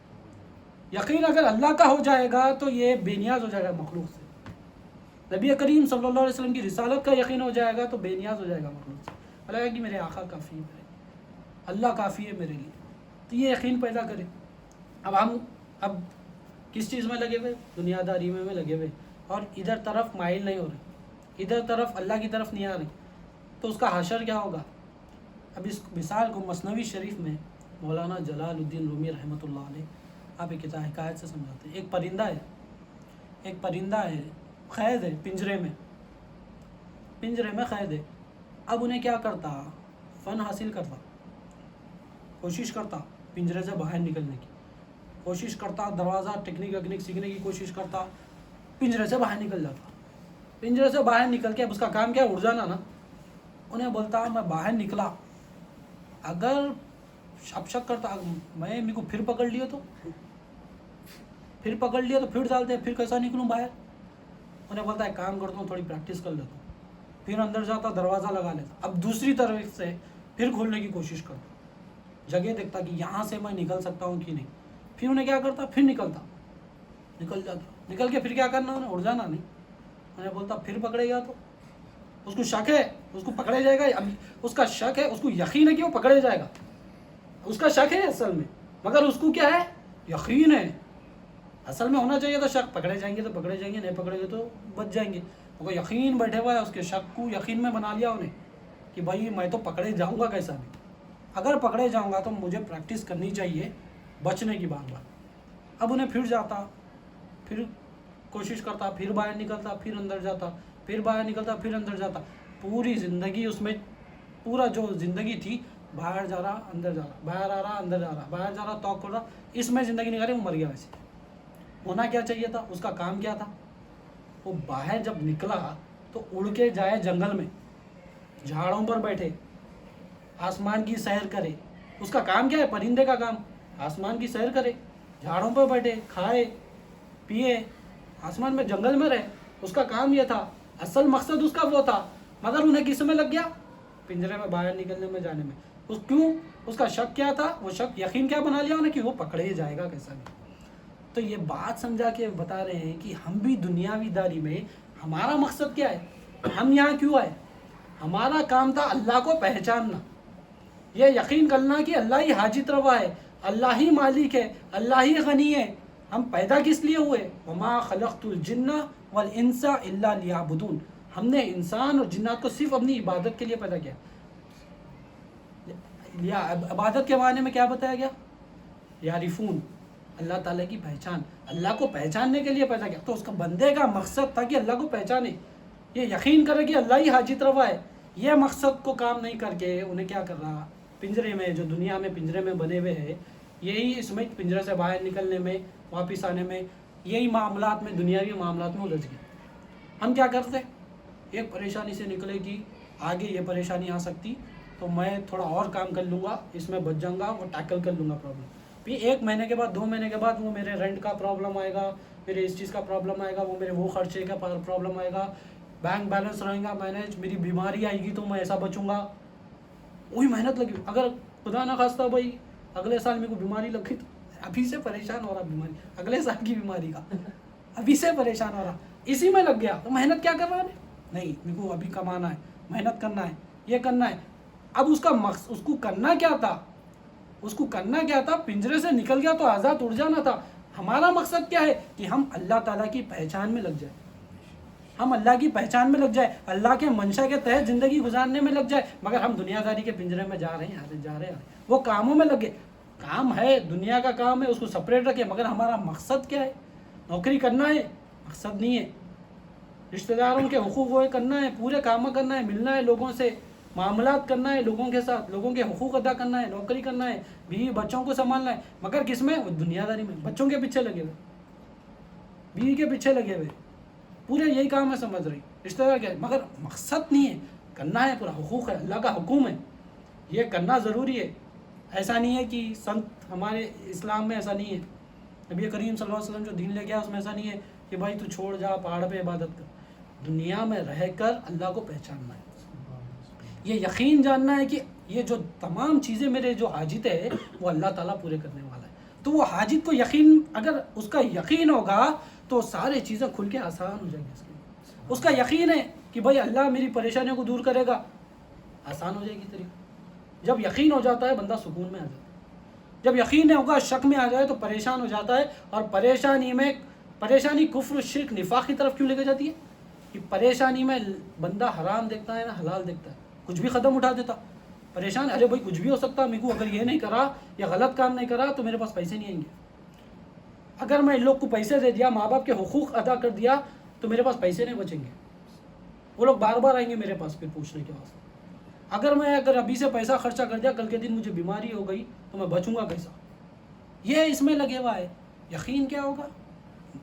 یقین اگر اللہ کا ہو جائے گا تو یہ بے نیاز ہو جائے گا مخلوق سے. نبی کریم صلی اللہ علیہ وسلم کی رسالت کا یقین ہو جائے گا تو بے نیاز ہو جائے گا مخلوق سے. لگے گا کہ میرے آقا کافی ہے، اللہ کافی ہے میرے لیے. تو یہ یقین پیدا کرے. اب کس چیز میں لگے ہوئے؟ دنیا داری میں لگے ہوئے، اور ادھر طرف مائل نہیں ہو رہے، ادھر طرف اللہ کی طرف نہیں آ رہے. تو اس کا حشر کیا ہوگا؟ اب اس مثال کو مثنوی شریف میں مولانا جلال الدین رومی رحمۃ اللہ علیہ آپ ایک حکایت سے سمجھاتے ہیں. ایک پرندہ ہے، قید ہے پنجرے میں قید ہے. اب انہیں کیا کرتا؟ فن حاصل کرتا، کوشش کرتا پنجرے سے باہر نکلنے کی کوشش کرتا، دروازہ ٹیکنیک سیکھنے کی کوشش کرتا، پنجرے سے باہر نکل جاتا. پنجرے سے باہر نکل کے اب اس کا کام کیا؟ اڑ جانا نا. انہیں بولتا میں باہر نکلا، اگر اب شک کرتا میرے کو پھر پکڑ لیا تو پھر ڈالتے، پھر کیسا نکلوں باہر. انہیں بولتا ہے کام کرتا ہوں، تھوڑی پریکٹس کر لیتا ہوں. پھر اندر جاتا، دروازہ لگا لیتا، اب دوسری طرف سے پھر کھولنے کی کوشش کرتا، جگہ دیکھتا کہ یہاں سے میں نکل سکتا ہوں کہ نہیں. پھر انہیں کیا کرتا؟ پھر نکل جاتا، نکل کے پھر کیا کرنا؟ انہیں اڑ جانا نہیں. انہیں بولتا پھر پکڑے گا تو اس کو شک ہے، اس کو پکڑے جائے گا. اب اس کا شک ہے، اس کو یقین ہے کہ وہ پکڑے جائے گا. اس کا شک ہے اصل میں، مگر اس کو کیا ہے؟ یقین ہے. اصل میں ہونا چاہیے تو شک، پکڑے جائیں گے تو پکڑے جائیں گے، نہیں پکڑے گے تو بچ جائیں گے. وہ یقین بیٹھے ہوا ہے، اس کے شک کو یقین میں بنا لیا انہیں کہ بھائی میں تو پکڑے جاؤں گا کیسا بھی. اگر پکڑے جاؤں گا تو مجھے پریکٹس کرنی چاہیے بچنے کی بار. اب انہیں پھر جاتا، پھر کوشش کرتا، پھر باہر نکلتا، پھر اندر جاتا، پھر باہر نکلتا، پھر اندر جاتا. پوری زندگی اس میں، پورا جو زندگی تھی، باہر جا رہا اندر جا رہا، باہر آ رہا اندر جا رہا، باہر جا رہا توق کر رہا، اس میں زندگی نکالی. وہ مر گیا. ویسے ہونا کیا چاہیے تھا؟ اس کا کام کیا تھا؟ وہ باہر جب نکلا تو اڑ کے جائے جنگل میں، جھاڑوں پر بیٹھے، آسمان کی سیر کرے. اس کا کام کیا ہے؟ پرندے کا کام آسمان کی سیر کرے، جھاڑوں پر بیٹھے، کھائے پیے، آسمان میں جنگل میں رہے. اس کا کام یہ تھا، اصل مقصد اس کا وہ تھا. مگر انہیں کس میں لگ گیا؟ پنجرے میں باہر نکلنے میں، جانے میں. کیوں؟ اس کا شک کیا تھا؟ وہ شک یقین کیا بنا لیا انہیں کہ وہ پکڑے جائے گا کیسا بھی. تو یہ بات سمجھا کے بتا رہے ہیں کہ ہم بھی دنیاوی داری میں ہمارا مقصد کیا ہے؟ ہم یہاں کیوں آئے؟ ہمارا کام تھا اللہ کو پہچاننا، یہ یقین کرنا کہ اللہ ہی حاجت روا ہے، اللہ ہی مالک ہے، اللہ ہی غنی ہے. ہم پیدا کس لیے ہوئے؟ وما خلقت الجن والانس الا لیعبدون. ہم نے انسان اور جنات کو صرف اپنی عبادت کے لیے پیدا کیا. عبادت کے معنی میں کیا بتایا گیا؟ یعرفون، اللہ تعالیٰ کی پہچان، اللہ کو پہچاننے کے لیے پیدا کیا. تو اس کا بندے کا مقصد تھا کہ اللہ کو پہچانے، یہ یقین کرے کہ اللہ ہی حاجت روا ہے. یہ مقصد کو کام نہیں کر کے انہیں کیا کر رہا؟ پنجرے میں، جو دنیا میں پنجرے میں بنے ہوئے ہیں، یہی اس میں پنجرے سے باہر نکلنے میں، واپس آنے میں، یہی معاملات میں، دنیاوی معاملات میں الجھ گئے. ہم کیا کرتے؟ ایک پریشانی سے نکلے گی، آگے یہ پریشانی آ سکتی تو میں تھوڑا اور کام کر لوں گا، اس میں بچ جاؤں گا، وہ ٹیکل کر لوں گا پرابلم. پھر 1 مہینے کے بعد 2 مہینے کے بعد وہ میرے رینٹ کا پرابلم آئے گا، میرے اس چیز کا پرابلم آئے گا، وہ میرے وہ خرچے کا پرابلم آئے گا، بینک بیلنس رہے گا مینیج، میری بیماری آئے گی تو میں ایسا بچوں گا. وہی محنت لگی. اگر خدا نہ خواستہ بھائی اگلے سال میرے کو بیماری لگی تو ابھی سے پریشان ہو رہا، بیماری اگلے سال کی بیماری کا ابھی سے پریشان ہو رہا، اسی میں لگ گیا. تو محنت کیا کر رہا ہے؟ نہیں، میرے کو ابھی کمانا ہے، محنت کرنا ہے، یہ کرنا ہے. اب اس کا مقصد، اس کو کرنا کیا تھا؟ اس کو کرنا کیا تھا؟ پنجرے سے نکل گیا تو آزاد اڑ جانا تھا. ہمارا مقصد کیا ہے؟ کہ ہم اللہ تعالیٰ کی پہچان میں لگ جائیں، ہم اللہ کی پہچان میں لگ جائے، اللہ کے منشا کے تحت زندگی گزارنے میں لگ جائے. مگر ہم دنیا داری کے پنجرے میں جا رہے ہیں، جا رہے ہیں، وہ کاموں میں لگے. کام ہے، دنیا کا کام ہے، اس کو سپریٹ رکھے. مگر ہمارا مقصد کیا ہے؟ نوکری کرنا ہے، مقصد نہیں ہے. رشتہ داروں کے حقوق وہ کرنا ہے، پورے کام کرنا ہے، ملنا ہے لوگوں سے، معاملات کرنا ہے لوگوں کے ساتھ، لوگوں کے حقوق ادا کرنا ہے، نوکری کرنا ہے، بیوی بچوں کو سنبھالنا ہے. مگر کس میں؟ وہ دنیا داری میں، بچوں کے پیچھے لگے ہوئے، بیوی کے پیچھے لگے ہوئے، پورے یہی کام ہے سمجھ رہی رشتہ دار کیا ہے. مگر مقصد نہیں ہے، کرنا ہے، پورا حقوق ہے، اللہ کا حکم ہے، یہ کرنا ضروری ہے. ایسا نہیں ہے کہ سنت ہمارے اسلام میں ایسا نہیں ہے. نبی کریم صلی اللہ علیہ وسلم جو دین لے گیا اس میں ایسا نہیں ہے کہ بھائی تو چھوڑ جا پہاڑ پہ عبادت کر. دنیا میں رہ کر اللہ کو پہچاننا ہے، یہ یقین جاننا ہے کہ یہ جو تمام چیزیں میرے جو حاجت ہے وہ اللہ تعالیٰ پورے کرنے والا ہے. تو وہ حاجت کو یقین، اگر اس کا یقین ہوگا تو سارے چیزیں کھل کے آسان ہو جائیں گی. اس کا یقین ہے کہ بھائی اللہ میری پریشانیوں کو دور کرے گا، آسان ہو جائے گی طریقہ. جب یقین ہو جاتا ہے بندہ سکون میں آ جاتا ہے. جب یقین نہیں ہوگا، شک میں آ جائے تو پریشان ہو جاتا ہے. اور پریشانی کفر، شرک، نفاق کی طرف کیوں لے کے جاتی ہے؟ کہ پریشانی میں بندہ حرام دیکھتا ہے نا حلال دیکھتا ہے، کچھ بھی قدم اٹھا دیتا. پریشان، ارے بھائی کچھ بھی ہو سکتا، میرے کو اگر یہ نہیں کرا یا غلط کام نہیں کرا تو میرے پاس پیسے نہیں آئیں گے. اگر میں ان لوگ کو پیسے دے دیا، ماں باپ کے حقوق ادا کر دیا تو میرے پاس پیسے نہیں بچیں گے. وہ لوگ بار بار آئیں گے میرے پاس پھر پوچھنے کے واسطے. اگر ابھی سے پیسہ خرچہ کر دیا، کل کے دن مجھے بیماری ہو گئی تو میں بچوں گا کیسا؟ یہ اس میں لگے ہوا ہے. یقین کیا ہوگا؟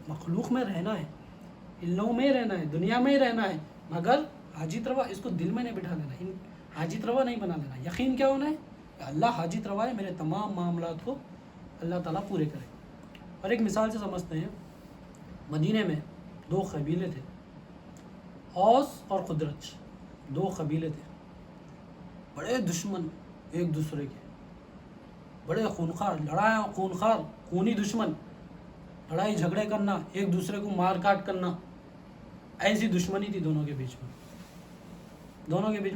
مخلوق میں رہنا ہے، ان لوگوں میں رہنا ہے، دنیا میں ہی رہنا ہے. مگر حاجت روا اس کو دل میں نہیں بٹھا لینا، حاجت روا نہیں بنا لینا. یقین کیا ہونا ہے؟ کہ اللہ حاجت روا ہے، میرے تمام معاملات کو اللہ تعالیٰ پورے کرے. اور ایک مثال سے سمجھتے ہیں. مدینے میں 2 قبیلے تھے، اوس اور خزرج. 2 قبیلے تھے، بڑے دشمن ایک دوسرے کے، بڑے خونخوار، خونی دشمن، لڑائی جھگڑے کرنا، ایک دوسرے کو مار کاٹ کرنا. ایسی دشمنی تھی دونوں کے بیچ میں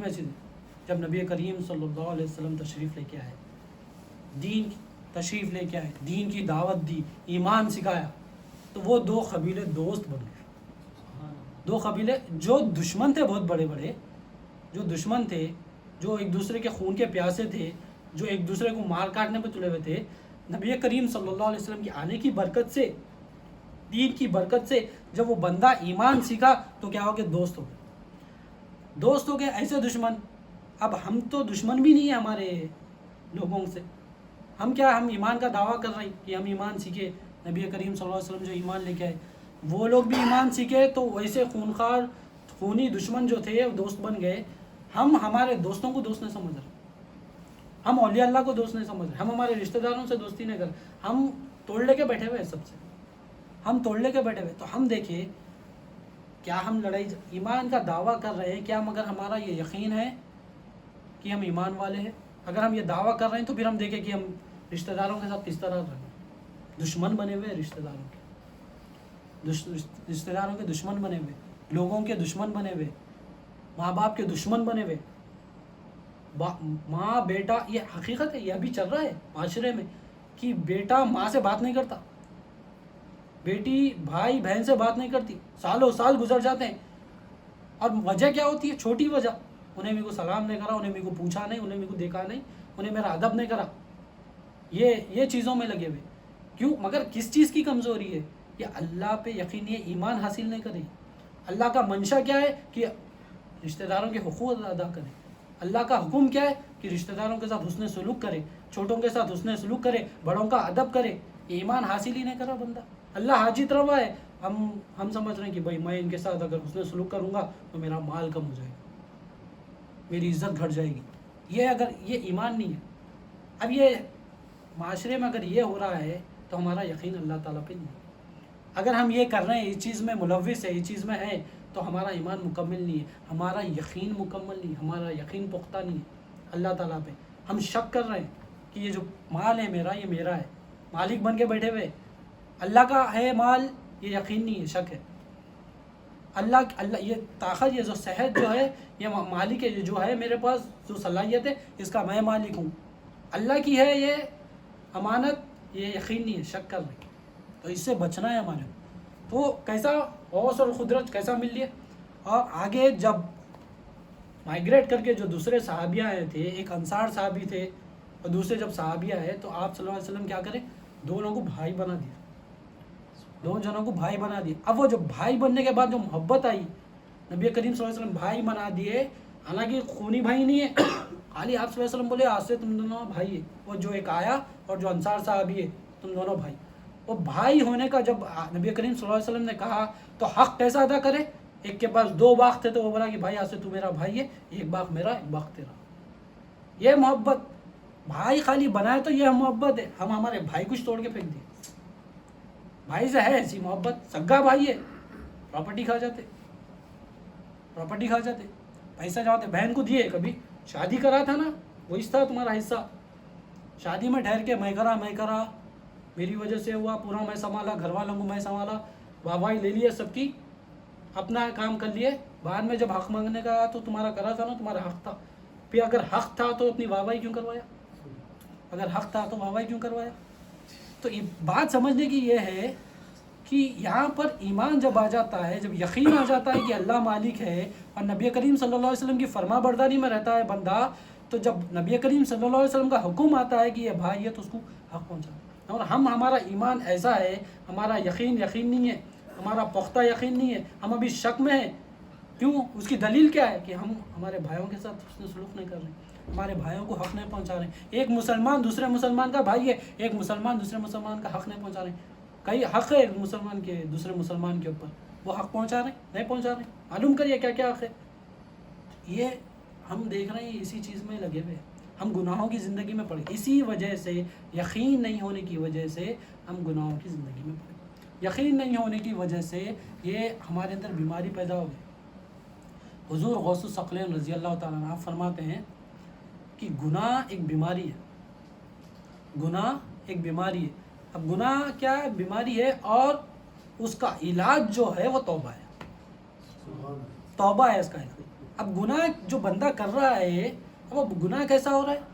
ایسی تھی. جب نبی کریم صلی اللہ علیہ وسلم تشریف لے کے آئے، دین کی دعوت دی، ایمان سکھایا، تو وہ 2 قبیلے دوست بن گئے. 2 قبیلے جو دشمن تھے، بہت بڑے بڑے جو دشمن تھے، جو ایک دوسرے کے خون کے پیاسے تھے، جو ایک دوسرے کو مار کاٹنے پہ تلے ہوئے تھے، نبی کریم صلی اللہ علیہ وسلم کی آنے کی برکت سے، دین کی برکت سے جب وہ بندہ ایمان سیکھا تو کیا ہو گیا؟ دوست ہو گئے. ایسے دشمن. اب ہم تو دشمن بھی نہیں ہیں ہمارے لوگوں سے. ہم ایمان کا دعویٰ کر رہے ہیں کہ ہم ایمان سیکھے. نبی کریم صلی اللہ علیہ وسلم جو ایمان لے کے آئے وہ لوگ بھی ایمان سیکھے، تو ویسے خونی دشمن جو تھے وہ دوست بن گئے. ہم ہمارے دوستوں کو دوست نہیں سمجھ رہے، ہم اولیاء اللہ کو دوست نہیں سمجھ رہے، ہم ہمارے رشتہ داروں سے دوستی نہیں کر رہے. ہم توڑ لے کے بیٹھے ہوئے ہیں سب سے، تو ہم دیکھیں کیا ہم ایمان کا دعویٰ کر رہے ہیں کیا؟ مگر ہمارا یہ یقین ہے کہ ہم ایمان والے ہیں؟ اگر ہم یہ دعویٰ کر رہے ہیں تو پھر ہم دیکھیں کہ ہم رشتہ داروں کے ساتھ کس طرح رہیں. دشمن بنے ہوئے رشتہ داروں کے دشمن بنے ہوئے، لوگوں کے دشمن بنے ہوئے، ماں باپ کے دشمن بنے ہوئے. ماں بیٹا، یہ حقیقت ہے، یہ ابھی چل رہا ہے معاشرے میں کہ بیٹا ماں سے بات نہیں کرتا، بیٹی بھائی بہن سے بات نہیں کرتی، سالوں سال گزر جاتے ہیں. اور وجہ کیا ہوتی ہے؟ چھوٹی وجہ، انہیں میرے کو سلام نہیں کرا، انہیں میرے کو پوچھا نہیں، انہیں میرے کو دیکھا نہیں، انہیں میرا ادب نہیں کرا. یہ چیزوں میں لگے ہوئے. کیوں؟ مگر کس چیز کی کمزوری ہے؟ کہ اللہ پہ یقین، یہ ایمان حاصل نہیں کرے. اللہ کا منشا کیا ہے؟ کہ رشتہ داروں کے حقوق ادا کرے. اللہ کا حکم کیا ہے؟ کہ رشتہ داروں کے ساتھ حسن سلوک کرے. چھوٹوں کے ساتھ حسن سلوک کرے، بڑوں کا ادب کرے. ایمان حاصل ہی نہیں کرا بندہ. اللہ حاجت روا ہے. ہم سمجھ رہے ہیں کہ بھائی میں ان کے ساتھ اگر حسن سلوک کروں گا تو میرا مال کم ہو جائے گا، میری عزت گھٹ جائے گی. یہ ایمان نہیں ہے. اب یہ معاشرے میں اگر یہ ہو رہا ہے تو ہمارا یقین اللہ تعالیٰ پہ نہیں ہے. اگر ہم یہ کر رہے ہیں، اس چیز میں ملوث ہے، اس چیز میں ہے، تو ہمارا ایمان مکمل نہیں ہے، ہمارا یقین مکمل نہیں ہے، ہمارا یقین پختہ نہیں ہے اللہ تعالیٰ پہ. ہم شک کر رہے ہیں کہ یہ جو مال ہے میرا، یہ میرا ہے. مالک بن کے بیٹھے ہوئے، اللہ کا ہے مال، یہ یقین نہیں ہے، شک ہے. اللہ یہ طاقت، یہ جو صحت جو ہے، یہ مالک ہے. یہ جو ہے میرے پاس جو صلاحیت ہے، اس کا میں مالک ہوں. اللہ کی ہے یہ امانت، یہ یقین نہیں ہے، شک کر رہے. تو اس سے بچنا ہے ہمارے. تو کیسا غوث اور قدرت کیسا مل لیا. اور آگے جب مائگریٹ کر کے جو دوسرے صحابیہ آئے تھے، ایک انصار صحابی تھے اور دوسرے جب صحابیہ آئے، تو آپ صلی اللہ علیہ وسلم کیا کریں، دونوں کو بھائی بنا دیا. دونوں جنوں کو بھائی بنا دیے. اب وہ جو بھائی بننے کے بعد جو محبت آئی، نبی کریم صلی اللہ علیہ وسلم بھائی بنا دیے. حالانکہ خونی بھائی نہیں ہے، خالی آپ صلی اللہ علیہ وسلم بولے آج سے تم دونوں بھائی ہے. وہ جو ایک آیا اور جو انصار صحابی ہے، تم دونوں بھائی. وہ بھائی ہونے کا جب نبی کریم صلی اللہ علیہ وسلم نے کہا تو حق کیسا ادا کرے. ایک کے پاس 2 باغ تھے تو وہ بولا کہ بھائی آج سے تو میرا بھائی ہے، ایک باغ میرا، ایک باغ تیرا. یہ محبت. بھائی خالی بنائے تو یہ محبت ہے. ہم ہمارے بھائی کچھ توڑ کے پھینک دیے. بھائی سے ہے ایسی محبت. سگا بھائی ہے، پراپرٹی کھا جاتے، پیسہ جاتے. بہن کو دیے، کبھی شادی کرا تھا نا، وہی تھا تمہارا حصہ. شادی میں ٹھہر کے میں کرا، میری وجہ سے ہوا، پورا میں سنبھالا، گھر والوں کو میں سنبھالا، واہ لے لیے سب کی، اپنا کام کر لیے. بعد میں جب حق مانگنے کا آیا تو تمہارا کرا تھا نا، تمہارا حق تھا. پھر اگر حق تھا تو اپنی واہ کیوں کروایا؟ اگر حق تھا تو واہ کیوں کروایا؟ تو بات سمجھنے کی یہ ہے کہ یہاں پر ایمان جب آ جاتا ہے، جب یقین آ جاتا ہے کہ اللہ مالک ہے اور نبی کریم صلی اللہ علیہ وسلم کی فرما برداری میں رہتا ہے بندہ، تو جب نبی کریم صلی اللہ علیہ وسلم کا حکم آتا ہے کہ یہ بھائی ہے تو اس کو حق پہنچانا. اور ہمارا ایمان ایسا ہے، ہمارا یقین نہیں ہے، ہمارا پختہ یقین نہیں ہے، ہم ابھی شک میں ہیں. کیوں؟ اس کی دلیل کیا ہے کہ ہم ہمارے بھائیوں کے ساتھ حسن سلوک نہیں کر رہے ہیں، ہمارے بھائیوں کو حق نہیں پہنچا رہے ہیں. ایک مسلمان دوسرے مسلمان کا بھائی ہے، ایک مسلمان دوسرے مسلمان کا حق نہیں پہنچا رہے ہیں. کئی حق ہے ایک مسلمان کے دوسرے مسلمان کے اوپر، وہ حق پہنچا رہے ہیں نہیں پہنچا رہے ہیں. معلوم کریے کیا کیا حق ہے. یہ ہم دیکھ رہے ہیں، اسی چیز میں لگے ہوئے. ہم گناہوں کی زندگی میں پڑے، اسی وجہ سے، یقین نہیں ہونے کی وجہ سے ہم گناہوں کی زندگی میں پڑے. یقین نہیں ہونے کی وجہ سے یہ ہمارے اندر بیماری پیدا ہو گئی. حضور غوث الثقلین رضی اللہ تعالیٰ عنہ فرماتے ہیں کہ گناہ ایک بیماری ہے. گناہ ایک بیماری ہے. اب گناہ کیا ہے؟ بیماری ہے، اور اس کا علاج جو ہے وہ توبہ ہے. توبہ ہے اس کا علاج. اب گناہ جو بندہ کر رہا ہے، اب وہ گناہ کیسا ہو رہا ہے؟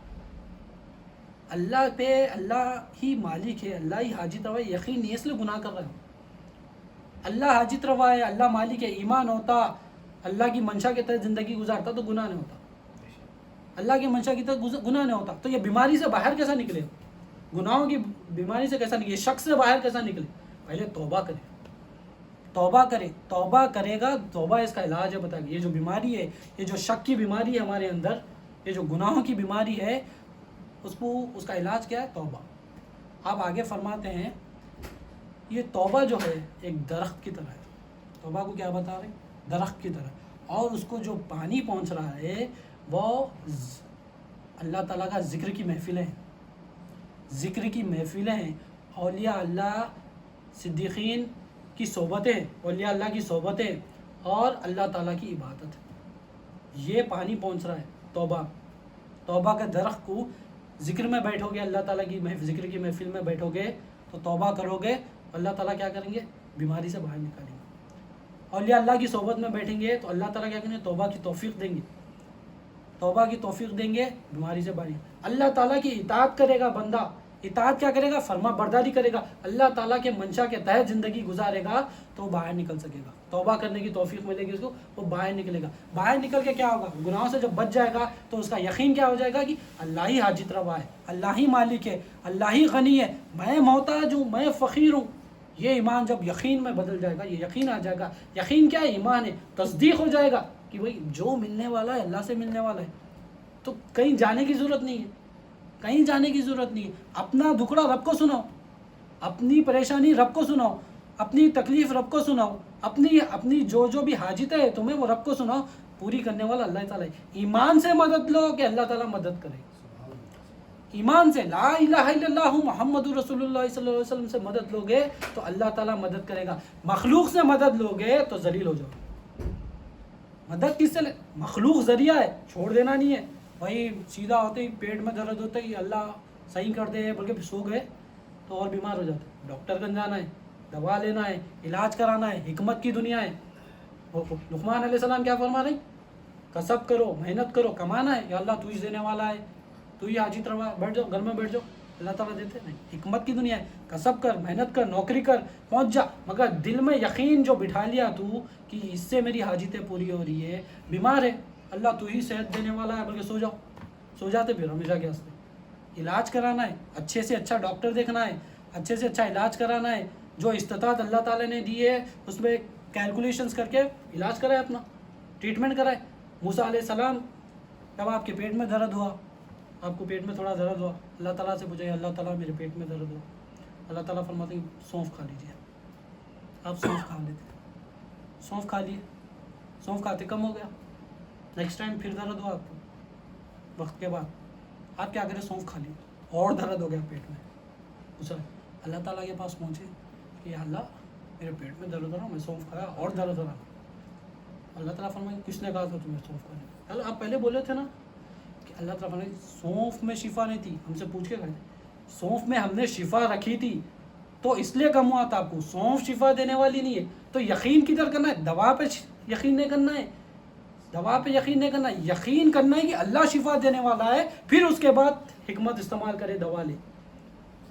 اللہ پہ، اللہ ہی مالک ہے، اللہ ہی حاجت روا ہے، یقین نہیں ہے اس لیے گناہ کر رہا ہے. اللہ حاجت روا ہے، اللہ مالک ہے. ایمان ہوتا، اللہ کی منشا کے تحت زندگی گزارتا تو گناہ نہیں ہوتا. اللہ کی منشا کی تحت گناہ نہیں ہوتا. تو یہ بیماری سے باہر کیسا نکلے؟ گناہوں کی بیماری سے کیسا نکلے؟ شک سے باہر کیسا نکلے؟ پہلے توبہ کرے. توبہ کرے گا. توبہ اس کا علاج ہے. بتائیے، یہ جو بیماری ہے، یہ جو شک کی بیماری ہے ہمارے اندر، یہ جو گناہوں کی بیماری ہے، اس کا علاج کیا ہے؟ توبہ. آپ آگے فرماتے ہیں، یہ توبہ جو ہے ایک درخت کی طرح ہے. توبہ کو کیا بتا رہے ہیں؟ درخت کی طرح. اور اس کو جو پانی پہنچ رہا ہے وہ اللہ تعالیٰ کا ذکر کی محفلیں ہیں. ذکر کی محفلیں ہیں، اولیاء اللہ، صدیقین کی صحبتیں، اولیاء اللہ کی صحبتیں، اور اللہ تعالیٰ کی عبادت. یہ پانی پہنچ رہا ہے توبہ کے درخت کو. ذکر میں بیٹھو گے، اللہ تعالیٰ کی ذکر کی محفل میں بیٹھو گے تو توبہ کرو گے، اللہ تعالیٰ کیا کریں گے؟ بیماری سے باہر نکالیں گے. اولیاء اللہ کی صحبت میں بیٹھیں گے تو اللہ تعالیٰ کیا کریں گے؟ توبہ کی توفیق دیں گے، بیماری سے باہر. اللہ تعالیٰ کی اطاعت کرے گا بندہ. اطاعت کیا کرے گا؟ فرما برداری کرے گا. اللہ تعالیٰ کے منشا کے تحت زندگی گزارے گا تو باہر نکل سکے گا. توبہ کرنے کی توفیق ملے گی اس کو، وہ باہر نکلے گا. باہر نکل کے کیا ہوگا؟ گناہوں سے جب بچ جائے گا تو اس کا یقین کیا ہو جائے گا کہ اللہ ہی حاجت روا ہے، اللہ ہی مالک ہے، اللہ ہی غنی ہے، میں محتاج ہوں، میں فقیر ہوں. یہ ایمان جب یقین میں بدل جائے گا، یہ یقین آ جائے گا. یقین کیا ہے؟ ایمان ہے. تصدیق ہو جائے گا کہ بھائی جو ملنے والا ہے اللہ سے ملنے والا ہے، تو کہیں جانے کی ضرورت نہیں ہے. کہیں جانے کی ضرورت نہیں ہے. اپنا دکھڑا رب کو سناؤ, اپنی پریشانی رب کو سناؤ, اپنی تکلیف رب کو سناؤ, اپنی جو بھی حاجت ہے تمہیں وہ رب کو سناؤ. پوری کرنے والا اللہ تعالیٰ ہے. ایمان سے مدد لو کہ اللہ تعالیٰ مدد کرے. ایمان سے لا الہ الا اللہ محمد رسول اللہ صلی اللہ علیہ وسلم سے مدد لوگے تو اللہ تعالیٰ مدد کرے گا. مخلوق سے مدد لوگے تو ذلیل ہو جاؤ. مدد کس سے مخلوق ذریعہ ہے, چھوڑ دینا نہیں ہے. بھائی سیدھا ہوتے ہی پیٹ میں درد ہوتا ہی اللہ صحیح کر دے بلکہ پھر سو گئے تو اور بیمار ہو جاتے. ڈاکٹر کن جانا ہے, دوا لینا ہے, علاج کرانا ہے. حکمت کی دنیا ہے. لقمان علیہ السلام کیا فرما رہے ہیں؟ کسب کرو, محنت کرو, کمانا ہے. یا اللہ تو ہی دینے والا ہے, تو ہی حاجت روا, بیٹھ جاؤ گھر میں بیٹھ جاؤ, اللہ تعالیٰ دیتے نہیں. حکمت کی دنیا ہے. کسب کر, محنت کر, نوکری کر, پہنچ جا, مگر دل میں یقین جو بٹھا لیا تو کہ اس سے میری حاجتیں پوری ہو رہی ہے. بیمار ہے, اللہ تو ہی صحت دینے والا ہے, بلکہ سو جاؤ. سو جاتے پھر ہمیشہ کے واسطے. علاج کرانا ہے, اچھے سے اچھا ڈاکٹر دیکھنا ہے, اچھے سے اچھا علاج کرانا ہے. جو استطاعت اللہ تعالیٰ نے دی ہے اس میں کیلکولیشنز کر کے علاج کرائے, اپنا ٹریٹمنٹ کرائے. موسیٰ علیہ السلام جب آپ کے پیٹ میں درد ہوا, آپ کو پیٹ میں تھوڑا درد ہوا, اللہ تعالیٰ سے پوچھا اللہ تعالیٰ میرے پیٹ میں درد ہوا. اللہ تعالیٰ فرماتے ہیں سونف کھا لیجیے. آپ سونف کھا لیتے, سونف کھا لیے, سونف کھاتے کم ہو گیا. نیکسٹ ٹائم پھر درد ہوا آپ کو وقت کے بعد, آپ کیا کریں سونف کھا لیے, اور درد ہو گیا پیٹ میں. پوچھا اللہ تعالیٰ کے پاس پہنچے کہ اللہ میرے پیٹ میں درد ہو رہا, میں سونف کھایا اور درد ہو رہا. اللہ تعالیٰ فرمائے کس نے کہا تھا تمہیں سونف کھانے؟ اللہ آپ پہلے بولے تھے نا کہ اللہ تعالیٰ فرمائے سونف میں شفا نہیں تھی, ہم سے پوچھ کے کہا سونف میں ہم نے شفا رکھی تھی تو اس لیے کم ہوا تھا آپ کو. سونف شفا دینے والی نہیں ہے. تو یقین کدھر کرنا ہے؟ دوا پہ یقین نہیں کرنا ہے, دوا پہ یقین نہیں کرنا ہے. یقین کرنا ہے کہ اللہ شفا دینے والا ہے, پھر اس کے بعد حکمت استعمال کرے, دوا لے,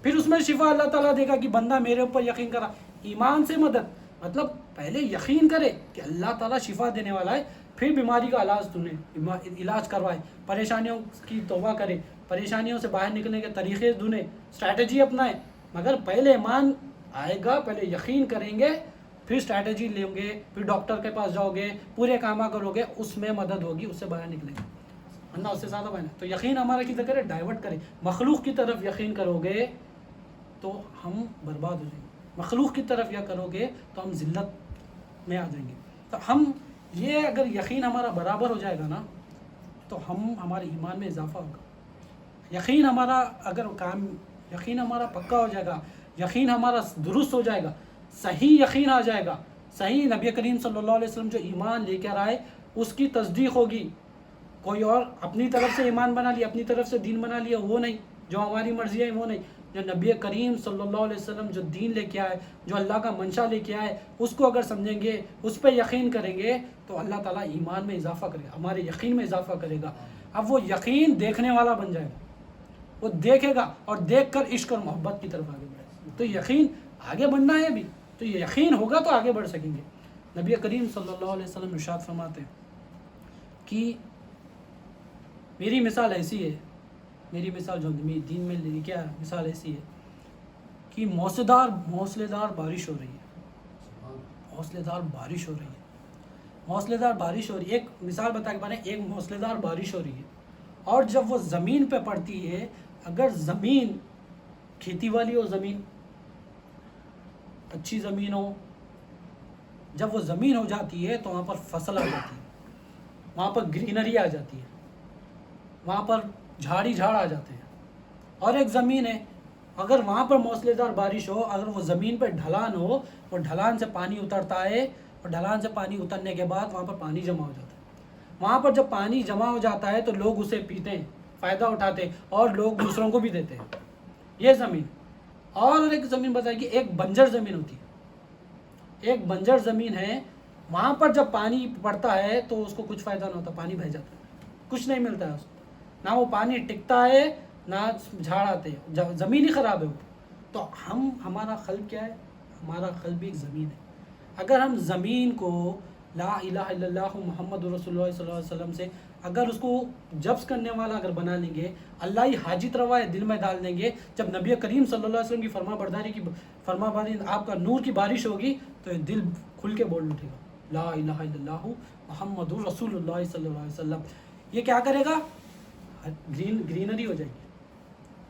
پھر اس میں شفا اللہ تعالیٰ دے گا کہ بندہ میرے اوپر یقین کرا. ایمان سے مدد مطلب پہلے یقین کرے کہ اللہ تعالیٰ شفا دینے والا ہے, پھر بیماری کا علاج کروائے, پریشانیوں کی توبہ کرے, پریشانیوں سے باہر نکلنے کے طریقے ڈھونڈے, اسٹریٹجی اپنائے. مگر پہلے ایمان آئے گا, پہلے یقین کریں گے, پھر اسٹریٹجی لیں گے, پھر ڈاکٹر کے پاس جاؤ گے, پورے کام کرو گے, اس میں مدد ہوگی, اس سے باہر نکلیں گے, ورنہ اس سے زیادہ باہر. تو یقین ہمارا کدھر کرے؟ ڈائیورٹ کرے. مخلوق کی طرف یقین کرو گے تو ہم برباد ہو جائیں گے, مخلوق کی طرف یا کرو گے تو ہم ذلت میں آ جائیں گے. تو ہم یہ اگر یقین ہمارا برابر ہو جائے گا نا تو ہمارے ایمان میں اضافہ ہوگا. یقین ہمارا اگر یقین ہمارا پکا ہو جائے گا, یقین ہمارا درست ہو جائے گا, صحیح یقین آ جائے گا, صحیح نبی کریم صلی اللہ علیہ وسلم جو ایمان لے کر آئے اس کی تصدیق ہوگی. کوئی اور اپنی طرف سے ایمان بنا لیا, اپنی طرف سے دین بنا لیا, وہ نہیں. جو ہماری مرضی ہے وہ نہیں. جو نبی کریم صلی اللہ علیہ وسلم جو دین لے کے آئے, جو اللہ کا منشا لے کے آئے, اس کو اگر سمجھیں گے, اس پہ یقین کریں گے تو اللہ تعالیٰ ایمان میں اضافہ کرے گا, ہمارے یقین میں اضافہ کرے گا. اب وہ یقین دیکھنے والا بن جائے گا, وہ دیکھے گا اور دیکھ کر عشق اور محبت کی طرف آگے بڑھے گا. تو یقین آگے بڑھنا ہے بھی, تو یہ یقین ہوگا تو آگے بڑھ سکیں گے. نبی کریم صلی اللہ علیہ وسلم ارشاد فرماتے ہیں کہ میری مثال ایسی ہے, میری مثال جو دین میں لے کے آیا مثال ایسی ہے کہ موسلے دار بارش ہو رہی ہے, موسلے دار بارش ہو رہی ہے, موسلے دار بارش ہو رہی ہے. ایک مثال بتا کے بارے, ایک موسلے دار بارش ہو رہی ہے اور جب وہ زمین پہ پڑتی ہے, اگر زمین کھیتی والی ہو, زمین اچھی زمین ہو, جب وہ زمین ہو جاتی ہے تو وہاں پر فصل آ جاتی ہے, وہاں پر گرینری آ جاتی ہے, وہاں پر جھاڑی جھاڑ آ جاتے ہیں. اور ایک زمین ہے, اگر وہاں پر موسلے دار بارش ہو, اگر وہ زمین پہ ڈھلان ہو, وہ ڈھلان سے پانی اترتا ہے, اور ڈھلان سے پانی اترنے کے بعد وہاں پر پانی جمع ہو جاتا ہے. وہاں پر جب پانی جمع ہو جاتا ہے تو لوگ اسے پیتے ہیں, فائدہ اٹھاتے ہیں, اور لوگ دوسروں کو بھی دیتے ہیں. یہ زمین. اور ایک زمین بتائے کہ ایک بنجر زمین ہوتی ہے, ایک بنجر زمین ہے, وہاں پر جب پانی پڑتا ہے تو اس کو کچھ فائدہ نہ ہوتا, پانی بہہ جاتا ہے, کچھ نہیں ملتا ہے اس کو, نہ وہ پانی ٹکتا ہے نہ جھاڑ آتے ہیں, زمین ہی خراب ہے وہ. تو ہمارا قلب کیا ہے؟ ہمارا قلب بھی ایک زمین ہے. اگر ہم زمین کو لا الہ الا اللہ محمد رسول اللہ صلی اللہ علیہ وسلم سے اگر اس کو جبس کرنے والا اگر بنا لیں گے, اللہ ہی حاجت روا دل میں ڈال دیں گے, جب نبی کریم صلی اللہ علیہ وسلم کی فرما برداری آپ کا نور کی بارش ہوگی تو یہ دل کھل کے بول اٹھے گا لا الہ الا اللہ محمد رسول اللہ صلی اللہ علیہ وسلم. یہ کیا کرے گا؟ گرینری ہو جائے گی,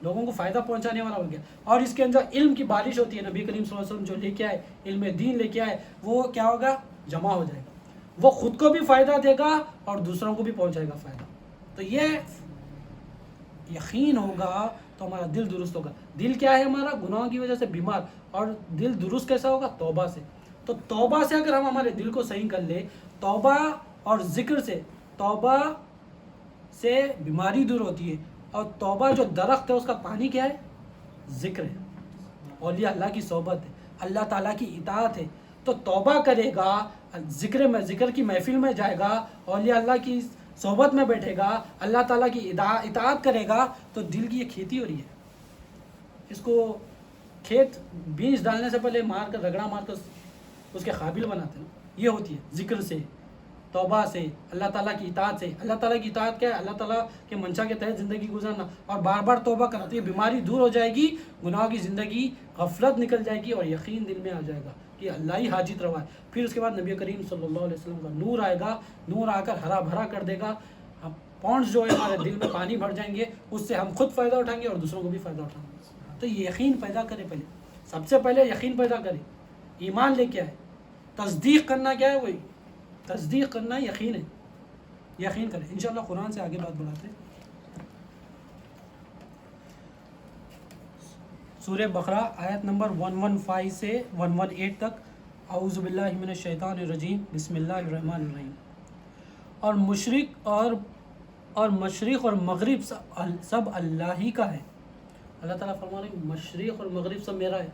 لوگوں کو فائدہ پہنچانے والا ہو گیا. اور اس کے اندر علم کی بارش ہوتی ہے. نبی کریم صلی اللہ علیہ وسلم جو لے کے آئے, علم دین لے کے آئے, وہ کیا ہوگا؟ جمع ہو جائے گا. وہ خود کو بھی فائدہ دے گا اور دوسروں کو بھی پہنچائے گا فائدہ. تو یہ یقین ہوگا تو ہمارا دل درست ہوگا. دل کیا ہے ہمارا؟ گناہوں کی وجہ سے بیمار. اور دل درست کیسا ہوگا؟ توبہ سے. تو توبہ سے اگر ہم ہمارے دل کو صحیح کر لے, توبہ اور ذکر سے, توبہ سے بیماری دور ہوتی ہے. اور توبہ جو درخت ہے اس کا پانی کیا ہے؟ ذکر ہے, اولیاء اللہ کی صحبت ہے, اللہ تعالیٰ کی اطاعت ہے. تو توبہ کرے گا, ذکر کی محفل میں جائے گا, اولیاء اللہ کی صحبت میں بیٹھے گا, اللہ تعالیٰ کی اطاعت کرے گا, تو دل کی یہ کھیتی ہو رہی ہے. اس کو کھیت بیج ڈالنے سے پہلے مار کر, رگڑا مار کر اس کے قابل بناتے ہیں. یہ ہوتی ہے ذکر سے, توبہ سے, اللہ تعالیٰ کی اطاعت سے. اللہ تعالیٰ کی اطاعت کیا ہے؟ اللہ تعالیٰ کے منشا کے تحت زندگی گزارنا اور بار بار توبہ کرنا. تو یہ بیماری دور ہو جائے گی, گناہوں کی زندگی, غفلت نکل جائے گی, اور یقین دل میں آ جائے گا کہ اللہ ہی حاجت روا ہے. پھر اس کے بعد نبی کریم صلی اللہ علیہ وسلم کا نور آئے گا, نور آ کر ہرا بھرا کر دے گا. پونڈس جو ہے ہمارے دل میں پانی بھر جائیں گے, اس سے ہم خود فائدہ اٹھائیں گے اور دوسروں کو بھی فائدہ اٹھائیں گے. تو یہ یقین پیدا کرے, پہلے سب سے پہلے یقین پیدا کرے, ایمان لے کے آئے. تصدیق کرنا کیا ہے؟ وہی تصدیق کرنا یقین ہے. یقین کریں. انشاءاللہ قرآن سے آگے بات بڑھاتے ہیں. سورہ بقرہ آیت نمبر 115 سے 118 تک. اعوذ باللہ من الشیطان الرجیم, بسم اللہ الرحمن الرحیم. اور مشرق اور مغرب سب اللہ ہی کا ہے. اللہ تعالیٰ فرما رہے ہیں مشرق اور مغرب سب میرا ہے.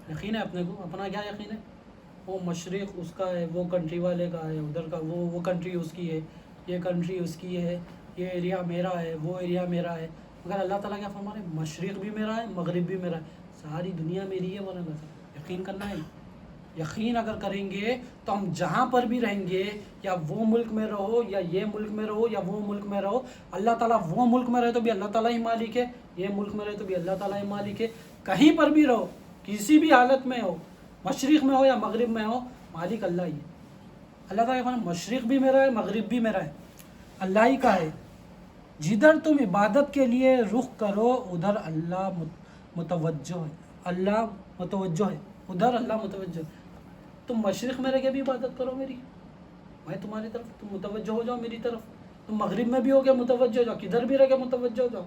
یقین ہے اپنے کو, اپنا کیا یقین ہے؟ وہ مشرق اس کا ہے, وہ کنٹری والے کا ہے, ادھر کا وہ کنٹری اس کی ہے, یہ کنٹری اس کی ہے, یہ ایریا میرا ہے, وہ ایریا میرا ہے. مگر اللہ تعالیٰ کیا فرما رہے ہیں؟ مشرق بھی میرا ہے, مغرب بھی میرا ہے, ساری دنیا میری ہے. بولے یقین کرنا ہے. یقین اگر کریں گے تو ہم جہاں پر بھی رہیں گے, یا وہ ملک میں رہو, یا یہ ملک میں رہو, یا وہ ملک میں رہو, اللہ تعالیٰ وہ ملک میں رہے تو بھی اللہ تعالیٰ ہی مالک ہے, یہ ملک میں رہے تو بھی اللہ تعالیٰ ہی مالک ہے. کہیں پر بھی رہو, کسی بھی حالت میں ہو, مشرق میں ہو یا مغرب میں ہو, مالک اللہ ہی ہے. اللہ تعالیٰ کا مشرق بھی میرا ہے, مغرب بھی میرا ہے, اللہ ہی کا ہے. جدھر تم عبادت کے لیے رخ کرو ادھر اللہ متوجہ ہے. اللہ متوجہ ہے, ادھر اللہ متوجہ ہے. تم مشرق میں رہ کے بھی عبادت کرو میری, میں تمہاری طرف, تم متوجہ ہو جاؤ میری طرف. تم مغرب میں بھی ہو گیا متوجہ ہو جاؤ, کدھر بھی رہ کے متوجہ ہو جاؤ,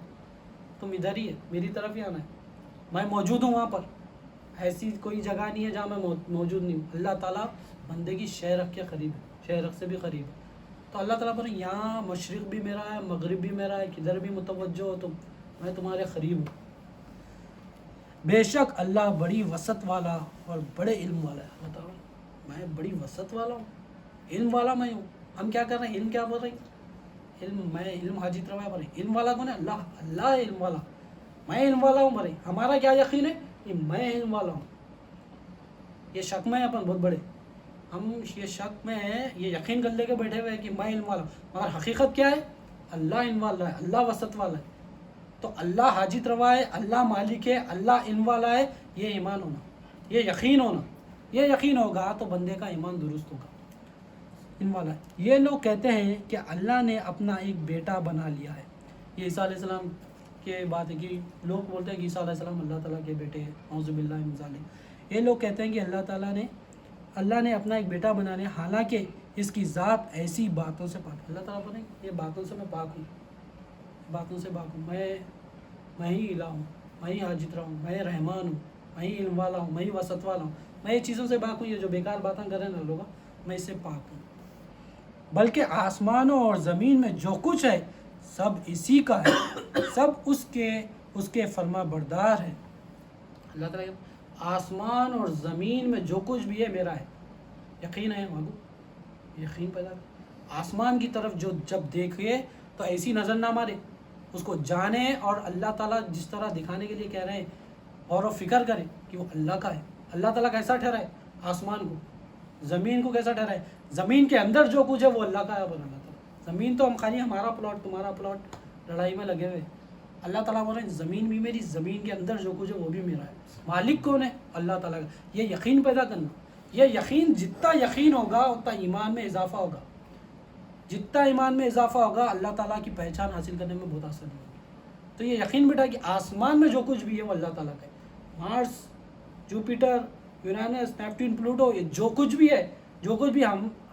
تم ادھر ہی ہے, میری طرف ہی آنا ہے. میں موجود ہوں وہاں پر, ایسی کوئی جگہ نہیں ہے جہاں میں موجود نہیں ہوں. اللہ تعالیٰ بندے کی شہ رکھ کے قریب ہے, شہ رکھ سے بھی قریب ہے. تو اللہ تعالیٰ پر یہاں مشرق بھی میرا ہے, مغرب بھی میرا ہے, کدھر بھی متوجہ ہو تم, میں تمہارے قریب ہوں. بے شک اللہ بڑی وسعت والا اور بڑے علم والا ہے. اللہ تعالیٰ میں بڑی وسعت والا ہوں, علم والا میں ہوں. ہم کیا کر رہے ہیں؟ علم کیا بول رہے ہیں؟ علم, میں علم حاجت روا پر. علم والا کون ہے؟ اللہ. اللہ ہے علم والا, میں علم والا ہوں. بھائی ہمارا کیا یقین ہے کہ میں علم والا ہوں. یہ شک میں اپن بہت بڑے, ہم یہ شک میں ہیں, یہ یقین کر لے کے بیٹھے ہوئے ہیں کہ میں علم والا ہوں, مگر حقیقت کیا ہے؟ اللہ علم والا ہے, اللہ وسعت والا ہے. تو اللہ حاجت روا ہے, اللہ مالک ہے, اللہ علم والا ہے. یہ ایمان ہونا, یہ یقین ہونا, یہ یقین ہوگا تو بندے کا ایمان درست ہوگا. علم والا ہے. یہ لوگ کہتے ہیں کہ اللہ نے اپنا ایک بیٹا بنا لیا ہے. یہ عیسیٰ علیہ السلام کی بات ہے کہ لوگ بولتے ہیں کہ عیسیٰ علیہ السلام اللہ تعالیٰ کے بیٹے ہیں. اعوذ باللہ من ذالک. یہ لوگ کہتے ہیں کہ اللہ نے اپنا ایک بیٹا بنا لیا, حالانکہ اس کی ذات ایسی باتوں سے پاک. اللہ تعالیٰ بولے یہ باتوں سے میں پاک ہوں, باتوں سے پاک ہوں. میں ہی الہ ہوں, میں ہی حاجت رہا ہوں, میں رحمان ہوں, میں ہی علم والا ہوں, میں ہی وسعت والا ہوں. میں یہ چیزوں سے پاک ہوں. یہ جو بیکار باتیں کر رہے ہیں نا لوگ, میں اس سے پاک ہوں. بلکہ آسمانوں اور زمین میں جو کچھ ہے سب اسی کا ہے, سب اس کے فرما بردار ہے. اللہ تعالیٰ آسمان اور زمین میں جو کچھ بھی ہے میرا ہے. یقین ہے مانگو, یقین پیدا. آسمان کی طرف جو جب دیکھے تو ایسی نظر نہ مارے, اس کو جانے, اور اللہ تعالیٰ جس طرح دکھانے کے لیے کہہ رہے ہیں غور و فکر کرے کہ وہ اللہ کا ہے. اللہ تعالیٰ کیسا ٹھہرا ہے آسمان کو, زمین کو کیسا ٹھہرا ہے, زمین کے اندر جو کچھ ہے وہ اللہ کا ہے. اللہ تعالیٰ زمین تو ہم خالی ہمارا پلاٹ تمہارا پلاٹ لڑائی میں لگے ہوئے. اللہ تعالیٰ بول رہے ہیں زمین بھی میری, زمین کے اندر جو کچھ ہے وہ بھی میرا ہے. مالک کون ہے؟ اللہ تعالیٰ کا. یہ یقین پیدا کرنا, یہ یقین جتنا یقین ہوگا اتنا ایمان میں اضافہ ہوگا. جتنا ایمان میں اضافہ ہوگا اللہ تعالیٰ کی پہچان حاصل کرنے میں بہت آسانی ہوگی. تو یہ یقین بیٹا کہ آسمان میں جو کچھ بھی ہے وہ اللہ تعالیٰ کا ہے. مارس، جوپیٹر، یورینس، نیپٹون، پلوٹو، یہ جو کچھ بھی ہے، جو کچھ بھی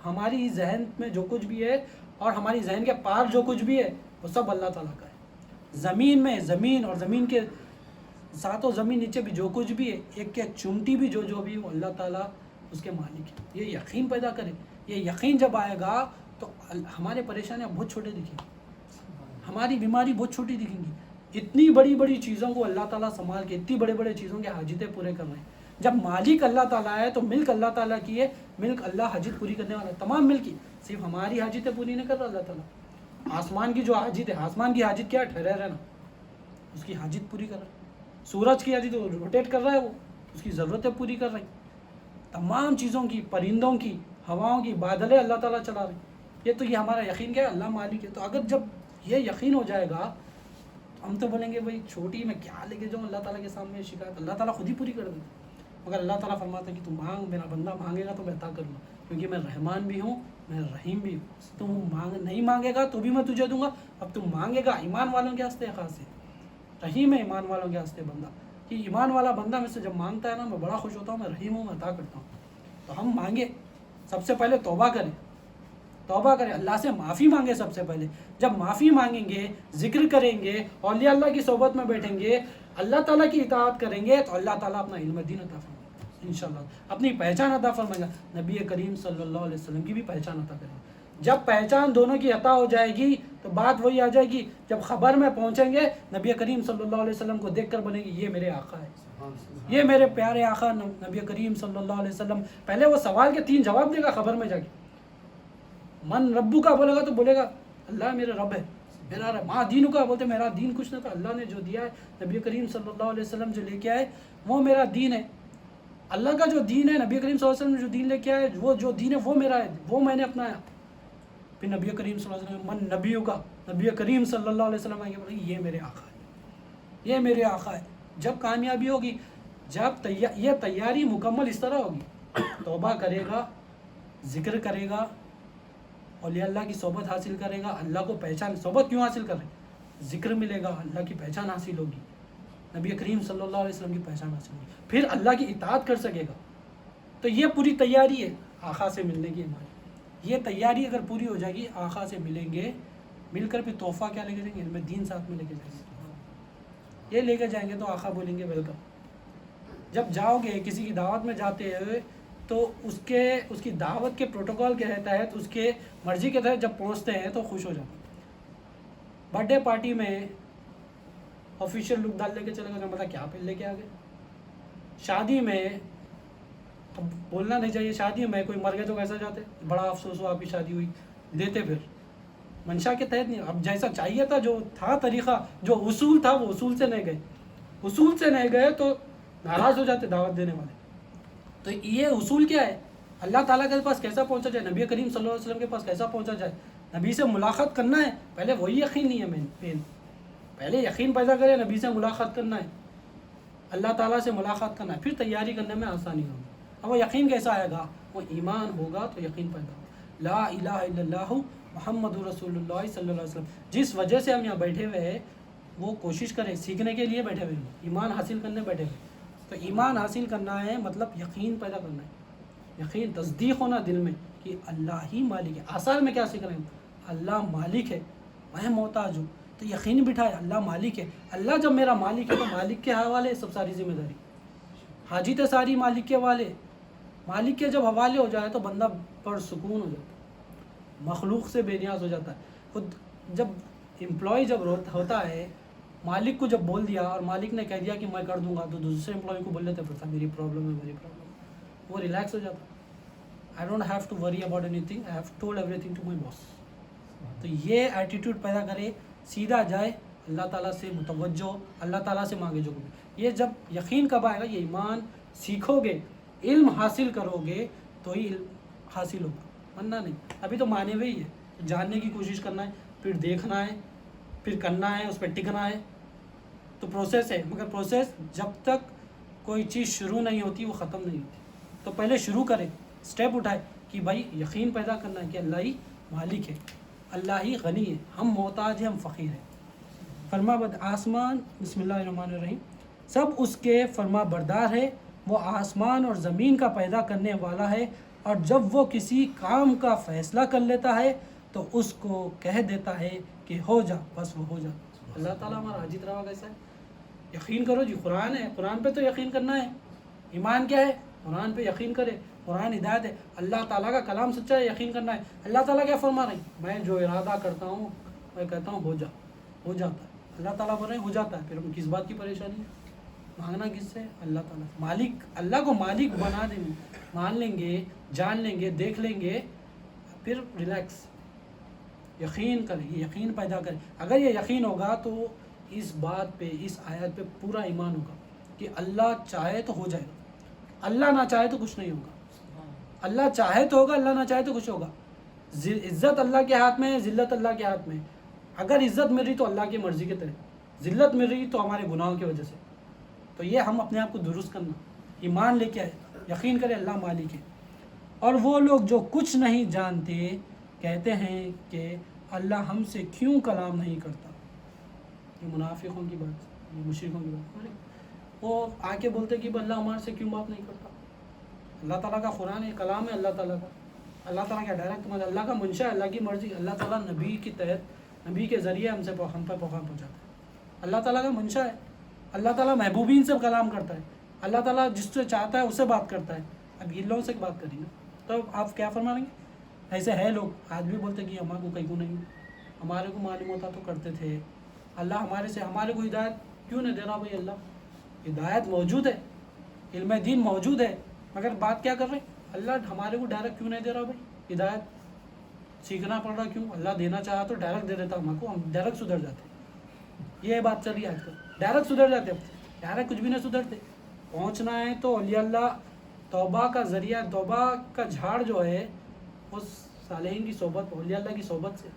ہماری ذہن میں جو کچھ بھی ہے اور ہماری ذہن کے پار جو کچھ بھی ہے وہ سب اللہ تعالیٰ کا ہے. زمین میں، زمین اور زمین کے ساتوں زمین نیچے بھی جو کچھ بھی ہے، ایک ایک چمٹی بھی جو بھی وہ اللہ تعالیٰ اس کے مالک ہے. یہ یقین پیدا کرے. یہ یقین جب آئے گا تو ہمارے پریشانیاں بہت چھوٹے دکھیں گی، ہماری بیماری بہت چھوٹی دکھیں گی. اتنی بڑی بڑی چیزوں کو اللہ تعالیٰ سنبھال کے اتنی بڑے بڑے چیزوں کے حاجتیں پورے کر رہے ہیں. جب مالک اللہ تعالیٰ ہے تو ملک اللہ تعالیٰ کی ہے. ملک اللہ حاجت پوری کرنے والا ہے، تمام ملک کی. صرف ہماری حاجتیں پوری نہیں کر رہا اللہ تعالیٰ. آسمان کی جو حاجت ہے، آسمان کی حاجت کیا ہے؟ ٹھہرے رہنا، اس کی حاجت پوری کر رہا ہے. سورج کی حاجت روٹیٹ کر رہا ہے، وہ اس کی ضرورتیں پوری کر رہی. تمام چیزوں کی، پرندوں کی، ہواؤں کی، بادلیں اللہ تعالیٰ چلا رہے. یہ ہمارا یقین کیا ہے؟ اللہ مالک ہے. تو اگر جب یہ یقین ہو جائے گا ہم تو بولیں گے بھائی چھوٹی میں کیا لے کے جاؤں اللہ تعالیٰ کے سامنے شکایت. اللہ تعالیٰ خود ہی پوری کر دے. مگر اللہ تعالیٰ فرماتا ہے کہ تو مانگ، میرا بندہ مانگے گا تو میں عطا کروں گا، کیونکہ میں رحمان بھی ہوں، میں رحیم بھی ہوں. تم نہیں مانگے گا تو بھی میں تجھے دوں گا. اب تم مانگے گا، ایمان والوں کے واسطے خاص ہے. رحیم ہے ایمان والوں کے واسطے بندہ، کہ ایمان والا بندہ میں سے جب مانگتا ہے نا میں بڑا خوش ہوتا ہوں، میں رحیم ہوں، میں عطا کرتا ہوں. تو ہم مانگے، سب سے پہلے توبہ کریں، توبہ کریں، اللہ سے معافی مانگے. سب سے پہلے جب معافی مانگیں گے، ذکر کریں گے، اولیاء اللہ کی صحبت میں بیٹھیں گے، اللہ تعالیٰ کی اطاعت کریں گے تو اللہ تعالیٰ اپنا علم دین عطا فرمائے گا انشاءاللہ. اپنی پہچان عطا فرمائے گا. نبی کریم صلی اللہ علیہ وسلم کی بھی پہچان عطا کرے گا. جب پہچان دونوں کی عطا ہو جائے گی تو بات وہی آ جائے گی، جب خبر میں پہنچیں گے نبی کریم صلی اللہ علیہ وسلم کو دیکھ کر بنے گی یہ میرے آقا ہے، یہ میرے پیارے آقا نبی کریم صلی اللہ علیہ وسلم. پہلے وہ سوال کے 3 جواب دے گا خبر میں جا کے. من ربو کا بولے گا تو بولے گا اللہ میرے رب ہے، میرا رب. ماں دینو کا بولتے میرا دین کچھ نہ تھا، اللہ نے جو دیا ہے، نبی کریم صلی اللہ علیہ وسلم جو لے کے آئے وہ میرا دین ہے. اللہ کا جو دین ہے، نبی کریم صلی اللہ علیہ وسلم نے جو دین لے کے آئے، وہ جو دین ہے وہ میرا ہے، وہ میں نے اپنایا. پھر نبی کریم صلی اللہ علیہ وسلم من نبیوں کا، نبی کریم صلی اللہ علیہ وسلم آگے بولے یہ میرے آقا ہے، یہ میرے آقا ہے. جب کامیابی ہوگی، جب یہ تیاری مکمل اس طرح ہوگی، توبہ کرے گا، ذکر کرے گا، اولیاء اللہ کی صحبت حاصل کرے گا، اللہ کو پہچان. صحبت کیوں حاصل کر رہے ہیں؟ ذکر ملے گا، اللہ کی پہچان حاصل ہوگی، نبی کریم صلی اللہ علیہ وسلم کی پہچان حاصل ہوگی، پھر اللہ کی اطاعت کر سکے گا. تو یہ پوری تیاری ہے آقا سے ملنے کی ہماری. یہ تیاری اگر پوری ہو جائے گی، آقا سے ملیں گے، مل کر پھر تحفہ کیا لے کے جائیں گے؟ علم دین ساتھ میں لے کے جائیں گے. یہ لے کے جائیں گے تو آقا بولیں گے ویلکم. جب جاؤ گے کسی کی دعوت میں جاتے ہوئے تو اس کی دعوت کے پروٹوکول کے تحت، اس کے مرضی کے تحت جب پہنچتے ہیں تو خوش ہو جاتے ہیں. برتھ ڈے پارٹی میں آفیشیل لک ڈال لے کے چلے گئے، مطلب کیا پہن لے کے آ گئے. شادی میں اب بولنا نہیں چاہیے، شادی میں کوئی مر گئے تو کیسا جاتے، بڑا افسوس ہو آپ کی شادی ہوئی، لیتے پھر منشا کے تحت نہیں. اب جیسا چاہیے تھا، جو تھا طریقہ، جو اصول تھا وہ اصول سے نہیں گئے، اصول سے نہیں گئے تو ناراض ہو جاتے دعوت دینے والے. تو یہ اصول کیا ہے؟ اللہ تعالیٰ کے پاس کیسا پہنچا جائے، نبی کریم صلی اللہ علیہ وسلم کے پاس کیسا پہنچا جائے. نبی سے ملاقات کرنا ہے، پہلے وہی یقین نہیں ہے مین. پہلے یقین پیدا کرے، نبی سے ملاقات کرنا ہے، اللہ تعالیٰ سے ملاقات کرنا ہے، پھر تیاری کرنے میں آسانی ہوگی. اب وہ یقین کیسا آئے گا؟ وہ ایمان ہوگا تو یقین پیدا ہوگا. لا الہ الا اللہ محمد رسول اللہ صلی اللہ علیہ وسلم. جس وجہ سے ہم یہاں بیٹھے ہوئے ہیں وہ کوشش کریں، سیکھنے کے لیے بیٹھے ہوئے ہیں، ایمان حاصل کرنے بیٹھے ہوئے. تو ایمان حاصل کرنا ہے مطلب یقین پیدا کرنا ہے، یقین، تصدیق ہونا دل میں کہ اللہ ہی مالک ہے. آثار میں کیا سیکھ رہے ہیں؟ اللہ مالک ہے، میں محتاج ہوں. تو یقین بٹھائے اللہ مالک ہے. اللہ جب میرا مالک ہے تو مالک کے حوالے سب ساری ذمہ داری، حاجتیں ساری مالک کے حوالے. مالک کے جب حوالے ہو جائے تو بندہ پر سکون ہو جاتا ہے، مخلوق سے بے نیاز ہو جاتا ہے. خود جب امپلائی جب ہوتا ہے، مالک کو جب بول دیا اور مالک نے کہہ دیا کہ میں کر دوں گا، تو دوسرے امپلائی کو بول لیتے پھر میری پرابلم ہے، میری پرابلم ہے، وہ ریلیکس ہو جاتا. I don't have to worry about anything, I have told everything to my boss. تو یہ ایٹیٹیوڈ پیدا کرے، سیدھا جائے اللہ تعالیٰ سے متوجہ، اللہ تعالیٰ سے مانگے جو بھی. یہ جب یقین کب آئے گا؟ یہ ایمان سیکھو گے، علم حاصل کرو گے تو ہی علم حاصل ہوگا، ورنہ نہیں. ابھی تو مانے ہوئے ہی ہے، جاننے کی کوشش کرنا ہے، پھر دیکھنا ہے، پھر کرنا ہے، اس پہ ٹکنا ہے. تو پروسیس ہے، مگر پروسیس جب تک کوئی چیز شروع نہیں ہوتی وہ ختم نہیں ہوتی. تو پہلے شروع کرے، سٹیپ اٹھائے کہ بھائی یقین پیدا کرنا ہے کہ اللہ ہی مالک ہے، اللہ ہی غنی ہے، ہم محتاج ہیں، ہم فقیر ہیں. آسمان بسم اللہ الرحمن الرحیم سب اس کے فرما بردار ہے، وہ آسمان اور زمین کا پیدا کرنے والا ہے، اور جب وہ کسی کام کا فیصلہ کر لیتا ہے تو اس کو کہہ دیتا ہے کہ ہو جا، بس وہ ہو جا۔ اللہ تعالیٰ ہمارا حاجت روا کیسا ہے؟ یقین کرو جی، قرآن ہے، قرآن پہ تو یقین کرنا ہے۔ ایمان کیا ہے؟ قرآن پہ یقین کرے، قرآن ہدایت ہے، اللہ تعالیٰ کا کلام سچا ہے، یقین کرنا ہے۔ اللہ تعالیٰ کیا فرما رہے ہیں؟ میں جو ارادہ کرتا ہوں میں کہتا ہوں ہو جا، ہو جاتا ہے۔ اللہ تعالیٰ بول رہے ہیں ہو جاتا ہے، پھر ہم کس بات کی پریشانی ہے؟ مانگنا کس سے؟ اللہ تعالیٰ مالک، اللہ کو مالک بنا دیں گے، مان لیں گے، جان لیں گے، دیکھ لیں گے، پھر ریلیکس یقین کریں، یہ یقین پیدا کریں۔ اگر یہ یقین ہوگا تو اس بات پہ، اس آیت پہ پورا ایمان ہوگا کہ اللہ چاہے تو ہو جائے گا، اللہ نہ چاہے تو کچھ نہیں ہوگا۔ اللہ چاہے تو ہوگا، اللہ نہ چاہے تو کچھ ہوگا۔ عزت اللہ کے ہاتھ میں ہے، ذلت اللہ کے ہاتھ میں ہے۔ اگر عزت مل رہی تو اللہ کی مرضی کے تحت، ذلت مل رہی تو ہمارے گناہوں کی وجہ سے۔ تو یہ ہم اپنے آپ کو درست کرنا، ایمان لے کے آئے، یقین کرے اللہ مالک ہے۔ اور وہ لوگ جو کچھ نہیں جانتے کہتے ہیں کہ اللہ ہم سے کیوں کلام نہیں کرتا۔ یہ منافقوں کی بات، یہ مشرکوں کی بات۔ وہ آ کے بولتے کہ اللہ ہمارے سے کیوں بات نہیں کرتا۔ اللہ تعالیٰ کا قرآن ہے، کلام ہے اللہ تعالیٰ کا۔ اللہ تعالیٰ کا ڈائریکٹ اللہ کا منشا ہے، اللہ کی مرضی۔ اللہ تعالیٰ نبی کے تحت، نبی کے ذریعے ہم پر پیغام پہنچاتا ہے۔ اللہ تعالیٰ کا منشا ہے۔ اللہ تعالیٰ محبوبین سے کلام کرتا ہے، اللہ تعالیٰ جس سے چاہتا ہے اس سے بات کرتا ہے۔ اب یہ لوگوں سے بات کریں گے تو آپ کیا فرما رہیں گے؟ ایسے ہے لوگ آج بھی بولتے کہ ہمارے کو کہیں کو نہیں، ہمارے کو معلوم ہوتا تو کرتے تھے۔ اللہ ہمارے کو ہدایت کیوں نہیں دے رہا؟ بھائی اللہ ہدایت موجود ہے، علم دین موجود ہے، مگر بات کیا کر رہے ہیں؟ اللہ ہمارے کو ڈائریکٹ کیوں نہیں دے رہا بھائی ہدایت؟ سیکھنا پڑ رہا کیوں؟ اللہ دینا چاہا تو ڈائریکٹ دے دیتا ہم کو، ہم ڈائریکٹ سدھر جاتے۔ یہ بات چل رہی ہے آج کل، ڈائریکٹ سدھر جاتے، ڈائریکٹ کچھ بھی نہیں سدھرتے۔ پہنچنا ہے تو اولیاء اللہ توبہ کا ذریعہ، توبہ کا جھاڑ جو ہے اس صالحین کی صحبت، اولیاء اللہ کی صحبت سے،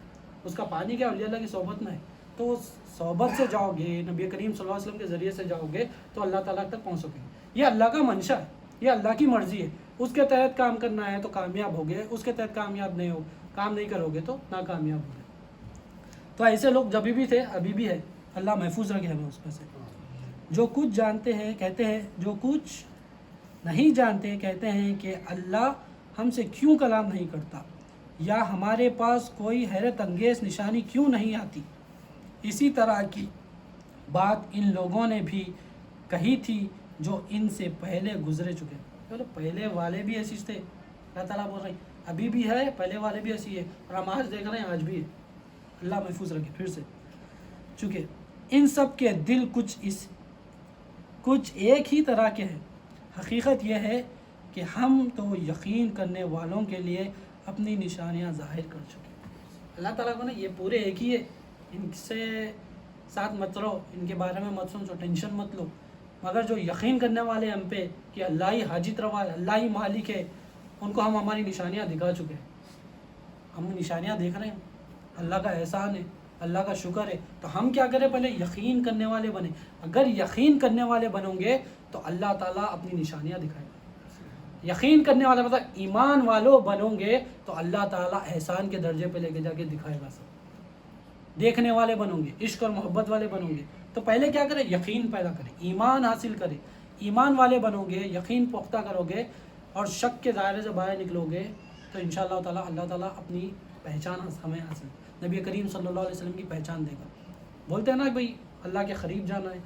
اس کا پانی کیا اولیاء اللہ کی صحبت میں ہے۔ تو اس صحبت سے جاؤ گے، نبی کریم صلی اللہ علیہ وسلم کے ذریعے سے جاؤ گے تو اللہ تعالیٰ تک پہنچ سکیں گے۔ یہ اللہ کا منشا ہے، یہ اللہ کی مرضی ہے، اس کے تحت کام کرنا ہے تو کامیاب ہوگے، اس کے تحت کام نہیں کرو گے تو ناکامیاب ہوگے۔ تو ایسے لوگ جبھی بھی تھے، ابھی بھی ہے، اللہ محفوظ رکھے ہمیں اس میں سے۔ جو کچھ جانتے ہیں کہتے ہیں، جو کچھ نہیں جانتے کہتے ہیں کہ اللہ ہم سے کیوں کلام نہیں کرتا، یا ہمارے پاس کوئی حیرت انگیز نشانی کیوں نہیں آتی۔ اسی طرح کی بات ان لوگوں نے بھی کہی تھی جو ان سے پہلے گزرے چکے۔ چلو پہلے والے بھی ایسی تھے، اللہ تعالیٰ بول رہے ہیں ابھی بھی ہے، پہلے والے بھی ایسی ہے، اور ہم آج دیکھ رہے ہیں آج بھی ہے۔ اللہ محفوظ رکھے پھر سے، چونکہ ان سب کے دل کچھ ایک ہی طرح کے ہیں۔ حقیقت یہ ہے کہ ہم تو یقین کرنے والوں کے لیے اپنی نشانیاں ظاہر کر چکے۔ اللہ تعالیٰ کو نا یہ پورے ایک ہی ہے، ان سے ساتھ مت رہو، ان کے بارے میں مت سوچو، ٹینشن مت لو۔ مگر جو یقین کرنے والے ہم پہ کہ اللہ ہی حاجت روا ہے، اللہ ہی مالک ہے، ان کو ہم ہماری نشانیاں دکھا چکے ہیں۔ ہم نشانیاں دیکھ رہے ہیں، اللہ کا احسان ہے، اللہ کا شکر ہے۔ تو ہم کیا کریں؟ پہلے یقین کرنے والے بنیں۔ اگر یقین کرنے والے بنو گے تو اللہ تعالیٰ اپنی نشانیاں دکھائے گا۔ یقین کرنے والے مطلب ایمان والوں بنو گے تو اللہ تعالیٰ احسان کے درجے پہ لے کے جا کے دکھائے گا سب۔ دیکھنے والے بنو گے، عشق اور محبت والے بنو گے تو پہلے کیا کریں؟ یقین پیدا کریں، ایمان حاصل کریں۔ ایمان والے بنو گے، یقین پختہ کرو گے اور شک کے دائرے سے باہر نکلو گے تو انشاءاللہ تعالیٰ اللہ تعالیٰ اپنی پہچان ہمیں حاصل، نبی کریم صلی اللہ علیہ وسلم کی پہچان دے گا۔ بولتے ہیں نا بھائی اللہ کے قریب جانا ہے،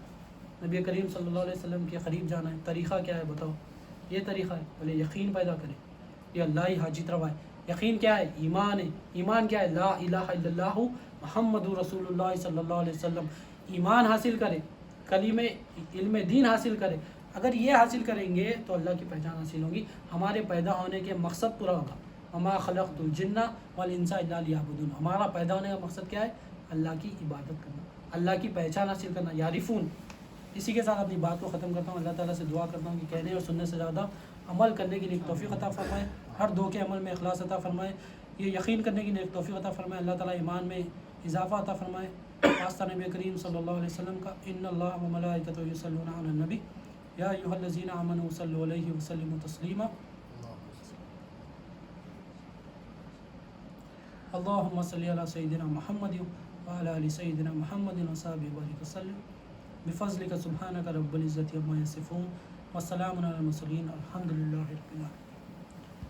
نبی کریم صلی اللہ علیہ وسلم کے قریب جانا ہے، طریقہ کیا ہے بتاؤ؟ یہ طریقہ ہے، بولے یقین پیدا کریں، یہ اللہ ہی حاجت روا ہے۔ یقین کیا ہے؟ ایمان ہے۔ ایمان کیا ہے؟ لا الہ الا اللہ محمد رسول اللہ صلی اللہ علیہ وسلم۔ ایمان حاصل کریں، کلمہ علم دین حاصل کریں۔ اگر یہ حاصل کریں گے تو اللہ کی پہچان حاصل ہوگی، ہمارے پیدا ہونے کے مقصد پورا ہوگا۔ وما خلقت الجن والانس الا لیعبدون۔ ہمارا پیدا ہونے کا مقصد کیا ہے؟ اللہ کی عبادت کرنا، اللہ کی پہچان حاصل کرنا، یعرفون۔ اسی کے ساتھ اپنی بات کو ختم کرتا ہوں۔ اللہ تعالیٰ سے دعا کرتا ہوں کہ کہنے اور سننے سے زیادہ عمل کرنے کی نیک توفیق عطا فرمائے، ہر دو کے عمل میں اخلاص عطا فرمائے، یہ یقین کرنے کی نیک توفیق عطا فرمائے۔ اللہ تعالیٰ ایمان میں اضافہ عطا فرمائے۔ واسطہ نبی کریم صلی اللہ علیہ وسلم کا، ان اللہ و ملائکتہ یصلون علی النبی یا ایھا الذین آمنوا صلوا علیہ وسلموا تسلیما۔ اللہم صلی علی سیدنا محمد وعلى آل سيدنا محمد وصحبه وبارك وسلم بفضلك سبحانك رب العزة عما يصفون وسلام على المرسلين الحمد لله رب العالمين.